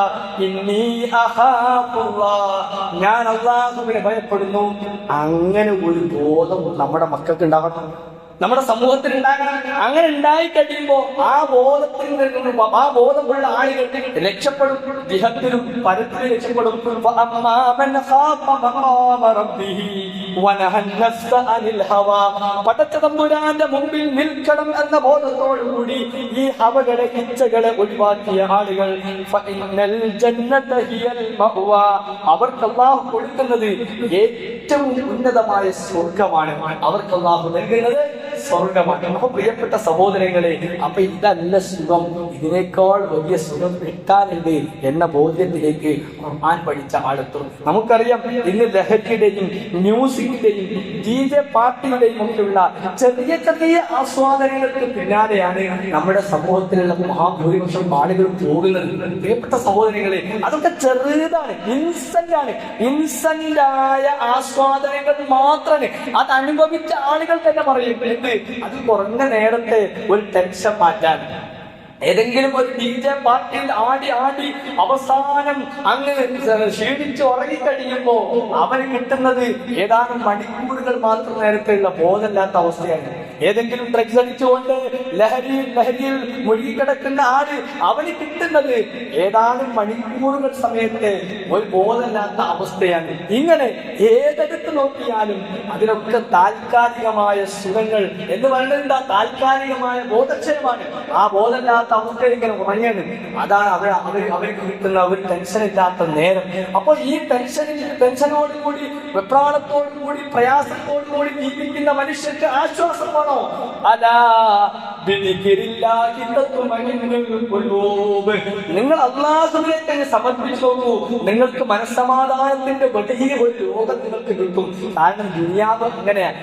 ഇന്നീ അഖാഫുല്ലാഹ്, ഞാൻ അല്ലാഹുവിനെ ഭയപ്പെടുന്നു. അങ്ങനെ ഒരു ബോധം നമ്മുടെ മക്കൾക്ക് ഉണ്ടാകണം, നമ്മുടെ സമൂഹത്തിൽ ഉണ്ടാകണം. അങ്ങനെ ഉണ്ടായി കഴിയുമ്പോ ആ ബോധമുള്ള ആളുകൾ രക്ഷപ്പെടും, ജിഹത്തിലും പരത്തിലും രക്ഷപ്പെടും. പടച്ചതമ്പുരാന്റെ മുമ്പിൽ നിൽക്കണം എന്ന ബോധത്തോടുകൂടി ഈ ഹവകളെ, ഇച്ഛകളെ ഒഴിവാക്കിയ ആളുകൾ അവർക്ക് അല്ലാഹു കൊടുക്കുന്നത് ഏറ്റവും ഉന്നതമായ സ്വർഗമാണ്. അവർക്ക് അല്ലാഹു നൽകുന്നത് സ്വർഗമാണ്. അപ്പൊ പ്രിയപ്പെട്ട സഹോദരങ്ങളെ, അപ്പൊ ഇതല്ല സുഖം, ഇതിനേക്കാൾ വലിയ സുഖം കിട്ടാനുണ്ട് എന്ന ബോധ്യത്തിലേക്ക് ഖുർആൻ പഠിച്ച ആളെത്തും. നമുക്കറിയാം, ഇന്ന് ലഹരിയുടെയും മ്യൂസിക്കിന്റെയും DJ പാർട്ടിയുടെയും ഒക്കെയുള്ള ചെറിയ ചെറിയ ആസ്വാദനങ്ങൾക്ക് പിന്നാലെയാണ് നമ്മുടെ സമൂഹത്തിലുള്ള മഹാഭൂരിപക്ഷം ആളുകൾ പോകുന്നത്. പ്രിയപ്പെട്ട സഹോദരങ്ങളെ, അതൊക്കെ ചെറുതാണ്, ഇൻസന്റായ ആസ്വാദനങ്ങൾ മാത്രമാണ്. അത് അനുഭവിച്ച ആളുകൾ തന്നെ പറയുന്നത് അത് കുറഞ്ഞ നേരത്തെ ഒരു ടെൻഷൻ മാറ്റാൻ. ഏതെങ്കിലും ഒരു DJ പാർട്ടിയിൽ ആടി അവസാനം അങ്ങ് ക്ഷീണിച്ച് ഉറങ്ങിക്കഴിയുമ്പോ അവന് കിട്ടുന്നത് ഏതാനും മണിക്കൂറുകൾ മാത്രം നേരത്തെയുള്ള ബോധമില്ലാത്ത അവസ്ഥയാണ്. ഏതെങ്കിലും ഡ്രഗ്സ് അടിച്ചുകൊണ്ട് ലഹരിയിൽ മുഴുകിക്കിടക്കുന്ന ആള് അവന് കിട്ടുന്നത് ഏതാനും മണിക്കൂറുകൾ സമയത്തെ ഒരു ബോധമില്ലാത്ത അവസ്ഥയാണ്. ഇങ്ങനെ ഏതെടുത്ത് നോക്കിയാലും അതിനൊക്കെ താൽക്കാലികമായ സുഖങ്ങൾ എന്ന് പറയുന്നത് താൽക്കാലികമായ ബോധക്ഷയമാണ്. ആ ബോധമില്ലാത്ത അവസ്ഥയിൽ ഇങ്ങനെ ഉറങ്ങാണ്. അതാണ് അവർക്ക് കിട്ടുന്ന ഒരു ടെൻഷൻ ഇല്ലാത്ത നേരം. അപ്പോൾ ഈ ടെൻഷനോടുകൂടി, വെപ്രാളത്തോടുകൂടി, പ്രയാസത്തോടുകൂടി ജീവിക്കുന്ന മനുഷ്യർക്ക് ആശ്വാസം വേണോ? നിങ്ങൾ അല്ലാഹുവിലേക്ക് സമർപ്പിച്ചു നോക്കൂ, നിങ്ങൾക്ക് മനസ്സമാധാനത്തിന്റെ വലിയ ഒരു ലോകം നിങ്ങൾക്ക് കിട്ടും. കാരണം ദുനിയാവ് അങ്ങനെയാണ്.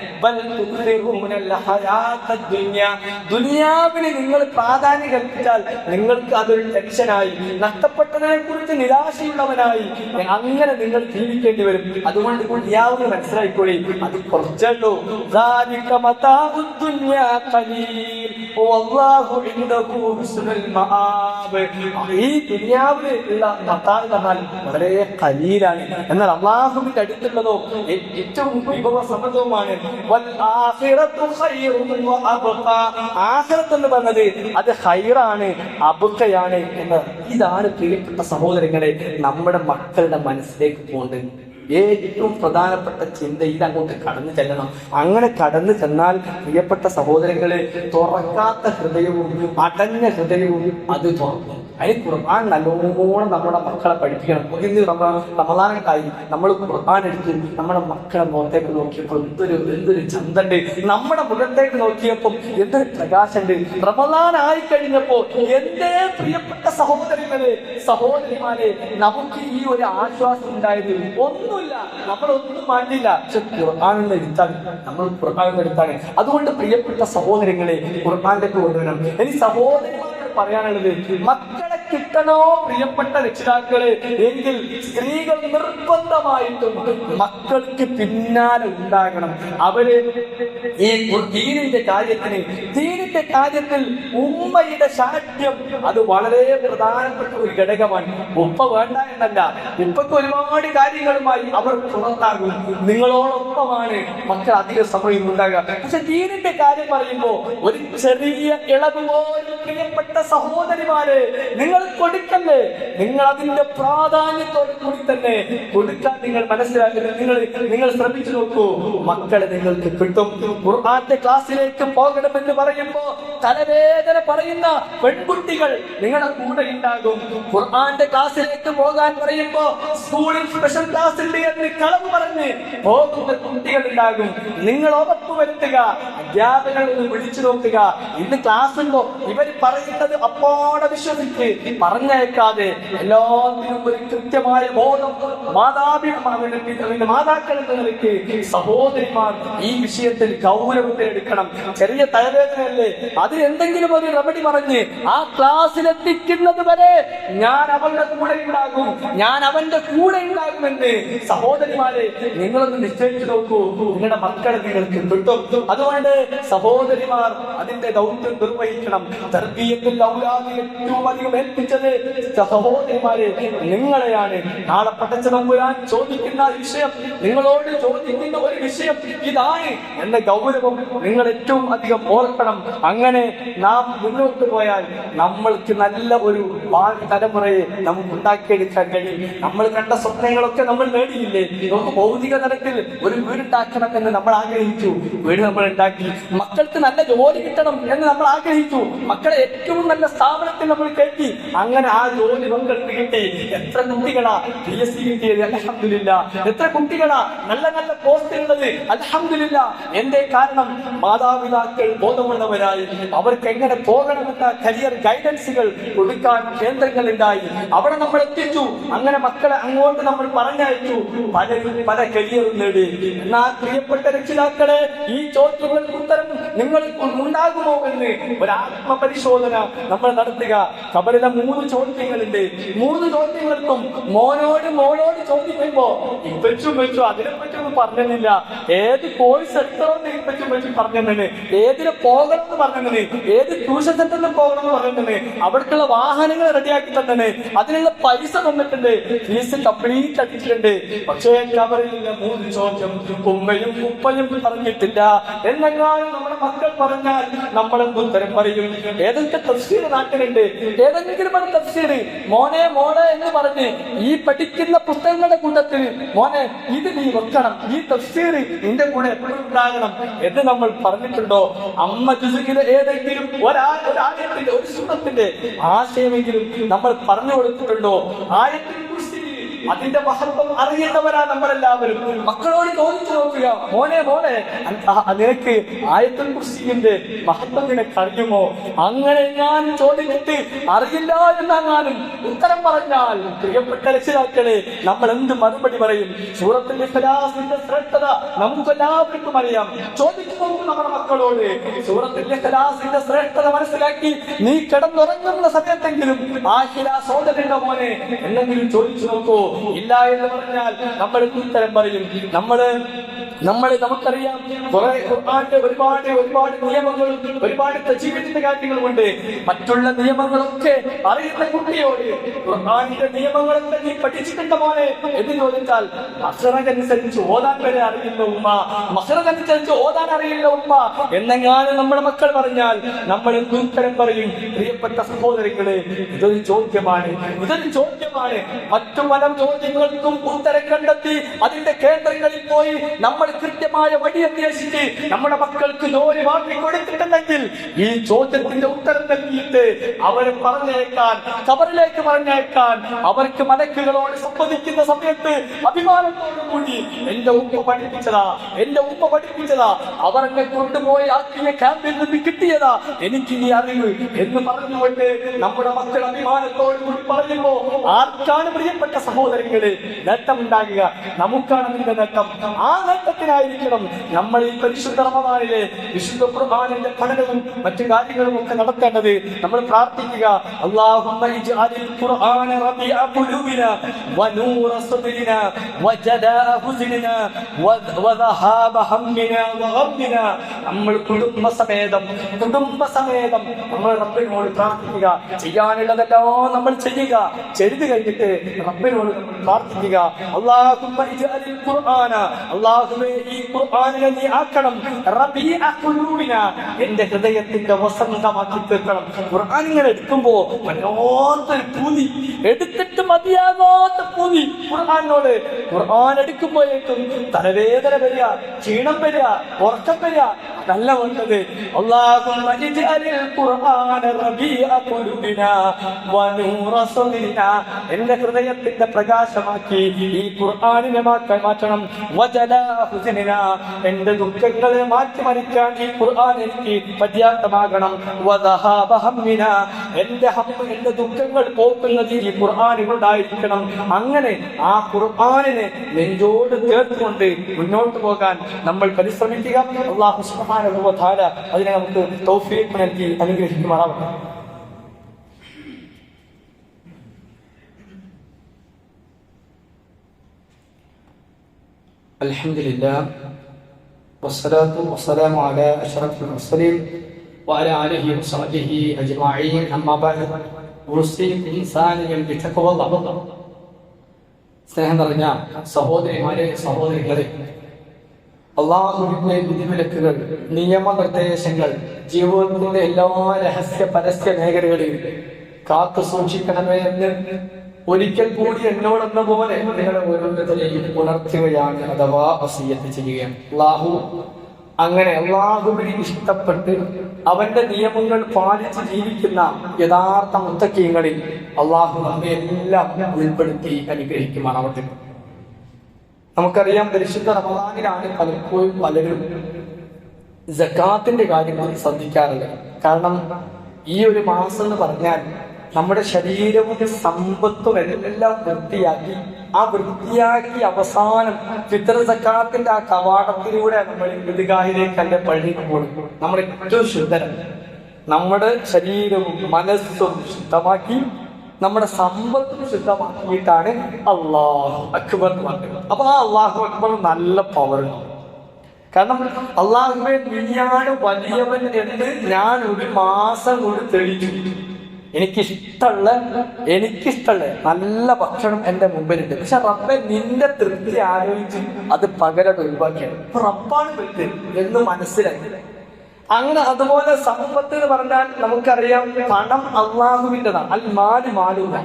ദുനിയാവിന് നിങ്ങൾ പ്രാധാന്യം കൽപ്പിച്ചാൽ നിങ്ങൾക്ക് അതൊരു ടെൻഷനായി, നഷ്ടപ്പെട്ടതിനെ കുറിച്ച് നിരാശയുള്ളവനായി അങ്ങനെ നിങ്ങൾ ജീവിക്കേണ്ടി വരും. അതുകൊണ്ട് ദുനിയാവിന് മനസ്സിലായിക്കോളി, അത് കുറച്ചല്ലോ. ഈ ദുനിയാവിൽ ഉള്ള മത്താൻ പറഞ്ഞാൽ വളരെ ഖലീലാണ്. എന്നാൽ അല്ലാഹുവിന്റെ അടുത്തുള്ളതോ ഏറ്റവും വിഭവ സമൃദ്ധവുമാണ്. ആഖിറത്ത് എന്ന് പറഞ്ഞത് അത് ഖൈറാണ്, അബ്ഖയാണ് എന്ന്. ഇതാണ് പ്രിയപ്പെട്ട സഹോദരങ്ങളെ നമ്മുടെ മക്കളുടെ മനസ്സിലേക്ക് പോകേണ്ടത്. ഏറ്റവും പ്രധാനപ്പെട്ട ചിന്ത ഇതങ്ങോട്ട് കടന്നു ചെല്ലണം. അങ്ങനെ കടന്നു ചെന്നാൽ പ്രിയപ്പെട്ട സഹോദരങ്ങളെ തുറക്കാത്ത ഹൃദയവും അടഞ്ഞ ഹൃദയവും അത് തുറക്കും. അതിന് ഖുർആൻ നല്ലോണം നമ്മുടെ മക്കളെ പഠിപ്പിക്കണം. ഇന്ന് റമദാനൊക്കെയായി നമ്മൾ ഖുർആൻ എടുത്ത് നമ്മുടെ മക്കളെ മുഖത്തേക്ക് നോക്കിയപ്പോൾ എന്തൊരു ചന്തണ്ട്, നമ്മുടെ മുഖത്തേക്ക് നോക്കിയപ്പോൾ എന്തൊരു പ്രകാശമുണ്ട്. റമദാൻ ആയി കഴിഞ്ഞപ്പോ എന്റെ പ്രിയപ്പെട്ട സഹോദരിമാരെ നമുക്ക് ഈ ഒരു ആശ്വാസം ഉണ്ടായത് ഒന്നുമില്ല, നമ്മളൊന്നും മാറ്റില്ല. പക്ഷെ ഖുർആൻ എടുത്താണ്, നമ്മൾ ഖുർആൻ എടുത്താണ്. അതുകൊണ്ട് പ്രിയപ്പെട്ട സഹോദരങ്ങളെ ഖുർആനിലേക്ക് കൊണ്ടുവരണം. ഇനി സഹോദരന്മാരോട് പറയാനുള്ളത്, മക്കളെ കിട്ടണോ പ്രിയപ്പെട്ട രക്ഷിതാക്കളെ എങ്കിൽ സ്ത്രീകൾ നിർബന്ധമായിട്ടും മക്കൾക്ക് പിന്നാലെ ഉണ്ടാകണം. അവര് ഈ ദീനിന്റെ കാര്യത്തിൽ ഉമ്മയുടെ ശാഠ്യം അത് വളരെ പ്രധാനപ്പെട്ട ഒരു ഘടകമാണ്. ഉപ്പ വേണ്ട എന്നല്ല, ഉപ്പക്ക് ഒരുപാട് കാര്യങ്ങളുമായി അവർ പുറത്താകും. നിങ്ങളോടൊപ്പമാണ് മക്കൾ അധിക സമയം ഉണ്ടാകുക. പക്ഷെ ദീനിന്റെ കാര്യം പറയുമ്പോ ഒരു ചെറിയ ഇളവ് പോലും പ്രിയപ്പെട്ട സഹോദരിമാരെ നിങ്ങൾ കൊടുക്കല്ലേ. നിങ്ങൾ അതിന്റെ പ്രാധാന്യത്തോടു കൂടി തന്നെ കൊടുക്കാൻ നിങ്ങൾ മനസ്സിലാക്കുന്നത്. നിങ്ങൾ ശ്രമിച്ചു നോക്കൂ, മക്കളെ നിങ്ങൾക്ക് കിട്ടും. ഖുർആന്റെ ക്ലാസ്സിലേക്ക് പോകണമെന്ന് പറയുമ്പോ തലവേദന പറയുന്ന പെൺകുട്ടികൾ നിങ്ങളുടെ കൂടെ ഉണ്ടാകും. ഖുർആന്റെ ക്ലാസ്സിലേക്ക് പോകാൻ പറയുമ്പോ സ്കൂളിൽ സ്പെഷ്യൽ ക്ലാസ് ഉണ്ട് എന്ന് കളവ് പറഞ്ഞ് പോകുന്ന കുട്ടികൾ ഉണ്ടാകും. നിങ്ങൾ ഉറപ്പുവരുത്തുക, അധ്യാപകരെ വിളിച്ചു നോക്കുക, ഇന്ന് ക്ലാസ് ഉണ്ടോ, ഇവർ പറയുന്നത് അപ്പോടെ വിശ്വസിച്ച് പറഞ്ഞേക്കാതെ എല്ലാത്തിനും ഒരു കൃത്യമായ ബോധം മാതാക്കൾ എന്ന നിലയ്ക്ക് സഹോദരിമാർ ഈ വിഷയത്തിൽ ഗൗരവത്തിലെടുക്കണം. ചെറിയ തലവേദനയല്ലേ, അതിനെന്തെങ്കിലും ഒരു റെമഡി പറഞ്ഞ് ആ ക്ലാസ്സിലെത്തിക്കുന്നത് വരെ ഞാൻ അവളുടെ കൂടെ ഉണ്ടാകും, ഞാൻ അവന്റെ കൂടെ ഉണ്ടാകുമെന്ന് സഹോദരിമാരെ നിങ്ങളൊന്ന് നിശ്ചയിച്ചു നോക്കൂ. നിങ്ങളുടെ മക്കളെ നിങ്ങൾക്ക് കിട്ടും. അതുകൊണ്ട് സഹോദരിമാർ അതിന്റെ ദൗത്യം നിർവഹിക്കണം. തർബിയത്തുൽ ഔലാദ് ഏറ്റവും അധികം ഏൽപ്പിച്ചത് സഹോദരിമാരെ നിങ്ങളെയാണ്. നാളെ പടച്ച തമ്പുരാൻ ചോദിക്കുന്ന വിഷയം, നിങ്ങളോട് ചോദിക്കുന്ന ഒരു വിഷയം ഇതാണ് എന്ന ഗൗരവം നിങ്ങൾ ഏറ്റവും അധികം ഓർക്കണം. അങ്ങനെ നാം മുന്നോട്ട് പോയാൽ നമ്മൾക്ക് നല്ല ഒരു ഭാവി തലമുറയെ നമുക്ക് ഉണ്ടാക്കിയെടുക്കാൻ കഴിയും. നമ്മൾ കണ്ട സ്വപ്നങ്ങളൊക്കെ നമ്മൾ നേടിയില്ലേ? നമുക്ക് ഭൗതിക തലത്തിൽ ഒരു വീടുണ്ടാക്കണം എന്ന് നമ്മൾ ആഗ്രഹിച്ചു, വീട് നമ്മൾ ഉണ്ടാക്കി. മക്കൾക്ക് നല്ല ജോലി കിട്ടണം എന്ന് നമ്മൾ ആഗ്രഹിച്ചു, മക്കളെ ഏറ്റവും നല്ല സ്ഥാപനത്തിൽ നമ്മൾ കയറ്റി. അങ്ങനെ ആ ജോലി മക്കൾക്ക് കിട്ടി. എത്ര കുട്ടികളാ PSC കിട്ടിയത്, അൽഹംദുലില്ലാ. എത്ര കുട്ടികളാ നല്ല നല്ല പോസ്റ്റുള്ളത്, അൽഹംദുലില്ലാ. എന്റെ കാരണം മാതാപിതാക്കൾ ബോധമുള്ളവരായി അവർക്ക് എങ്ങനെ പോകണമെന്ന കരിയർ ഗൈഡൻസുകൾ കൊടുക്കാൻ കേന്ദ്രങ്ങൾ ഉണ്ടായി. അവിടെ നമ്മൾ എത്തിച്ചു. അങ്ങനെ മക്കളെ അങ്ങോട്ട് നമ്മൾ പറഞ്ഞയച്ചു. പല കരിയറും നേടി. എന്നാൽ പ്രിയപ്പെട്ട രക്ഷിതാക്കളെ, ഈ ചോദ്യങ്ങൾക്ക് ഉത്തരം നിങ്ങൾക്ക് ഉണ്ടാകുമോ എന്ന് ഒരു ആത്മപരിശോധന നമ്മൾ നടത്തുക. ഖബറിലെ 3 ചോദ്യങ്ങളുണ്ട്. 3 ചോദ്യങ്ങൾക്കും മോളോട് ചോദിക്കുമ്പോ ഇപ്പച്ചും അതിനെപ്പറ്റൊന്നും പറഞ്ഞില്ല. ഏത് കോഴ്സ് എടുക്കണമെന്ന് ഇപ്പച്ചും പറഞ്ഞെന്നെ, ഏതിനെ പോകണമെന്ന് പറഞ്ഞെന്നെ, ഏത് ട്യൂഷൻ സെന്ററിൽ പോകണമെന്ന് പറഞ്ഞെന്നെ, അവിടേക്കുള്ള വാഹനങ്ങൾ റെഡിയാക്കി തന്നെ, അതിനുള്ള പൈസ തന്നിട്ടുണ്ട്, ഫീസ് കംപ്ലീറ്റ് അടിച്ചിട്ടുണ്ട്. പക്ഷേ ഖബറിലുള്ള 3 ചോദ്യം ഉമ്മയും ഉപ്പയും പറഞ്ഞിട്ടില്ല. എന്നെങ്ങാനും നമ്മുടെ മക്കൾ പറഞ്ഞാൽ നമ്മളെന്ത് ഉത്തരം പറയും? ഏതൊക്കെ തഫ്സീർ നാട്ടിലുണ്ട്, ഏതെങ്കിലും ഒരു തഫ്സീർ മോനെ എന്ന് പറഞ്ഞ് ഈ പഠിക്കുന്ന പുസ്തകങ്ങളുടെ കൂട്ടത്തിൽ മോനെ ഇത് നീ വെക്കണം, ഈ തഫ്സീർ നിന്റെ കൂടെ എപ്പോഴും ഉണ്ടാകണം എന്ന് നമ്മൾ പറഞ്ഞിട്ടുണ്ടോ? അമ്മ ജുസുകിലെ ഏതെങ്കിലും ഒരായത്തിന്റെ ഒരു സൂറത്തിന്റെ ആശയമെങ്കിലും നമ്മൾ പറഞ്ഞു കൊടുത്തിട്ടുണ്ടോ? ആയത്തിൽ അതിന്റെ മഹത്വം അറിയുന്നവരാ നമ്മളെല്ലാവരും. മക്കളോട് ചോദിച്ചു നോക്കുക, മോനെ നിനക്ക് ആയത്തുൽ കുർസിയുടെ മഹത്വം നിനക്ക് അറിയുമോ? അങ്ങനെ ഞാൻ ചോദിച്ചിട്ട് അറിയില്ല എന്നങ്ങാനും ഉത്തരം പറഞ്ഞാൽ പ്രിയപ്പെട്ട രക്ഷിതാക്കളെ നമ്മൾ എന്ത് മറുപടി പറയും? സൂറത്തുൽ ഇഖ്ലാസിന്റെ ശ്രേഷ്ഠത നമുക്കെല്ലാവർക്കും അറിയാം. ചോദിച്ചു നോക്കും നമ്മുടെ മക്കളോട്, സൂറത്തുൽ ഇഖ്ലാസിന്റെ ശ്രേഷ്ഠത മനസ്സിലാക്കി നീ കിടന്നുറങ്ങുന്ന സമയത്തെങ്കിലും ആഖിറ സോദരന്റെ മോനെ എന്നെങ്കിലും ചോദിച്ചു നോക്കൂ. ഇല്ല എന്ന് പറഞ്ഞാൽ നമ്മൾ ഉത്തരം പറയും. നമുക്കറിയാം ഖുർആന്റെ ഒരുപാട് നിയമങ്ങളും ഒരുപാട് തജ്വീദിന്റെ കാര്യങ്ങളുമുണ്ട്. മറ്റുള്ള നിയമങ്ങളൊക്കെ അറിയുന്ന കുട്ടിയോട് ഖുർആന്റെ നിയമങ്ങളൊക്കെ നീ പഠിച്ചിട്ടുണ്ട് മോനെ എന്ന് ചോദിച്ചാൽ മഖ്റജനുസരിച്ച് ഓതാൻ വരെ അറിയില്ല ഉമ്മ, മഖ്റജനുസരിച്ച് ഓതാൻ അറിയില്ല ഉമ്മ എന്നെങ്ങാനും നമ്മുടെ മക്കൾ പറഞ്ഞാൽ നമ്മൾ ഉത്തരം പറയും. പ്രിയപ്പെട്ട സഹോദരങ്ങളെ, ഇതൊരു ചോദ്യമാണ്. മറ്റു പല ചോദ്യങ്ങൾക്കും ഉത്തരം കണ്ടെത്തി അതിന്റെ കേന്ദ്രങ്ങളിൽ പോയി നമ്മൾ കൃത്യമായ വഴി അന്വേഷിച്ച് നമ്മുടെ മക്കൾക്ക് ജോലി വാങ്ങി കൊടുത്തിട്ടുണ്ടെങ്കിൽ ഈ ചോദ്യത്തിന്റെ ഉത്തരം നൽകിയിട്ട് അവരെ പറഞ്ഞേക്കാൻ, ഖബറിലേക്ക് പറഞ്ഞേക്കാൻ അവർക്ക് മലക്കുകളോട് സംവദിക്കുന്ന സമയത്ത് അഭിമാനത്തോടു കൂടി എന്റെ ഉമ്മ പഠിപ്പിച്ചതാ, അവർ എന്നെ കൊണ്ടുപോയി ആക്കിയ ക്യാമ്പിൽ നിന്ന് കിട്ടിയതാ എനിക്ക് ഈ അറിവ് എന്ന് പറഞ്ഞുകൊണ്ട് നമ്മുടെ മക്കൾ അഭിമാനത്തോടു കൂടി പറയുമ്പോ ആർക്കാണ് പ്രിയപ്പെട്ട സഹോദരങ്ങളെ നേട്ടം ഉണ്ടാകുക? നമുക്കാണ് അതിന്റെ നേട്ടം. ആ നേട്ടത്തിനായിരിക്കണം നമ്മൾ ഈ പരിശുദ്ധ റമദാനിലെ വിശുദ്ധ ഖുർആനിന്റെ പഠനവും മറ്റു കാര്യങ്ങളും ഒക്കെ നടത്തേണ്ടത്. നമ്മൾ പ്രാർത്ഥിക്കുക, അല്ലാഹുമ്മ ഇജ്അലിൽ ഖുർആന റബീഅ ഖുലൂബിനാ വനൂറ സദ്രിനാ വജലാഅ ഹുസ്നിനാ വദഹാബ ഹമ്മിനാ വഗമ്മിനാ. നമ്മൾ കുടുംബസമേതം നമ്മൾ റബ്ബിനോട് പ്രാർത്ഥിക്കുക. ചെയ്യാനുള്ളതെല്ലാം നമ്മൾ ചെയ്യുക. ചെയ്തു കഴിഞ്ഞിട്ട് റബ്ബിനോട് പ്രാർത്ഥിക്കുക, അല്ലാഹുമ്മ ഇജ്അലിൽ ഖുർആന, അല്ലാഹുവേ ഈ ഖുർആനിനെ നീ ആക്കണം റബീഅ ഖുലൂബിനാ, എന്റെ ഹൃദയത്തിന്റെ വസന്തമാക്കി തീർക്കണം. ഖുർആൻ ഇങ്ങനെ എടുക്കുമ്പോ വല്ലാത്തൊരു പൂതി, എടുത്തിട്ട് മതിയാകാത്ത പൂതി ഖുർആനോട്. ഖുർആൻ എടുക്കുമ്പോഴേക്കും തലവേദന വരിക, ക്ഷീണം വരിക, ഉറക്കം വരിക. നല്ല വേണ്ടത് അല്ലാഹുമ്മ ഇജ്അലിൽ ഖുർആന റബീഅ ഖുലൂബിനാ വനൂറ സദ്രിനാ, എന്റെ ഹൃദയത്തിന്റെ പ്രകാശമാക്കി ഈ ഖുർആനിനെ മാറ്റണം. വജലാഅ ഹുസ്നിനാ, എന്റെ ദുഃഖങ്ങളെ മാറ്റിമറിക്കാൻ ഈ ഖുർആൻ എനിക്ക് പര്യാപ്തമാകണം. വദഹാബ ഹമ്മിനാ, എന്റെ ദുഃഖങ്ങൾ പോക്കുന്നത് ഈ ഖുർആനിലുണ്ടായിരിക്കണം. അങ്ങനെ ആ ഖുർആനിനെ നെഞ്ചോട് ചേർത്തുകൊണ്ട് മുന്നോട്ട് പോകാൻ നമ്മൾ പരിശ്രമിക്കുക. അല്ലാഹു സുബ്ഹാനഹു വ തആല അതിനെ നമുക്ക് തൗഫീഖ് നൽകി അനുഗ്രഹിക്കുമാറാവട്ടെ. അൽഹംദുലില്ലാഹ് വസ്സലാത്തു വസ്സലാമു അലാ അഷ്റഫിൽ മുർസലീൻ വഅലാ ആലിഹി വസഹ്ബിഹി അജ്മഈൻ. അമ്മാ ബഅദ്, ഉസ്സീം ഇൻസാനിയൻ ബിതഖ്വല്ലാഹ്. സ്നേഹം നിറഞ്ഞ സഹോദരിമാരെ, സഹോദരികളെ, അല്ലാഹുവിന്റെ വിധിവിലക്കുകൾ, നിയമനിർദ്ദേശങ്ങൾ ജീവിതത്തിന്റെ എല്ലാ രഹസ്യ പരസ്യ മേഖലകളിലും കാത്തു സൂക്ഷിക്കണമേ എന്ന് ഒരിക്കൽ കൂടി എന്നോടെന്ന പോലെ നിങ്ങളെ ഓരോരുത്തരെയും ഉണർത്തുകയാണ്, അഥവാ വസിയ്യത്ത് ചെയ്യുകയാണ്. അങ്ങനെ അല്ലാഹുവിനെ ഇഷ്ടപ്പെട്ട് അവന്റെ നിയമങ്ങൾ പാലിച്ച് ജീവിക്കുന്ന യഥാർത്ഥ മുത്തഖീങ്ങളിൽ അല്ലാഹു നമ്മെ എല്ലാം ഉൾപ്പെടുത്തി അനുഗ്രഹിക്കുമാറാവട്ടെ. നമുക്കറിയാം, പരിശുദ്ധ റമദാനിലാണ് പലപ്പോഴും പലരും സകാത്തിന്റെ കാര്യങ്ങൾ ശ്രദ്ധിക്കാറുള്ളത്. കാരണം ഈ ഒരു മാസം എന്ന് പറഞ്ഞാൽ നമ്മുടെ ശരീരവും സമ്പത്തും എല്ലാം വൃത്തിയാക്കി, ആ വൃത്തിയാക്കി അവസാനം ഫിത്ർ സക്കാത്തിന്റെ ആ കവാടത്തിലൂടെ നമ്മൾ ഈദ്ഗാഹിലേക്ക് അല്ലെ പള്ളിക്ക് പോകും. നമ്മൾ ഏറ്റവും ശുദ്ധരം, നമ്മുടെ ശരീരവും മനസ്സും ശുദ്ധമാക്കി നമ്മുടെ സമ്പത്തും ശുദ്ധമാക്കിയിട്ടാണ് അല്ലാഹു അക്ബർ എന്ന് പറയുന്നത്. അപ്പൊ ആ അല്ലാഹു അക്ബർ നല്ല പവറുണ്ട്. കാരണം അല്ലാഹുവേ നീയാണ് വലിയവൻ എന്ന് ഞാൻ ഒരു മാസം കൊണ്ട് തെളിയിച്ചു. എനിക്കിഷ്ടമുള്ള നല്ല ഭക്ഷണം എന്റെ മുമ്പിലുണ്ട്. പക്ഷെ റബ്ബെ നിന്റെ തൃപ്തി ആലോചിച്ച് അത് പകരം ഒഴിവാക്കിയാണ്. റബ്ബാണ് വലുത് എന്ന് മനസ്സിലാക്കി. അങ്ങനെ അതുപോലെ സമ്പത്ത് എന്ന് പറഞ്ഞാൽ നമുക്കറിയാം, പണം അള്ളാഹുവിൻ്റെതാണ്. അൽ മാലു മാലൂന.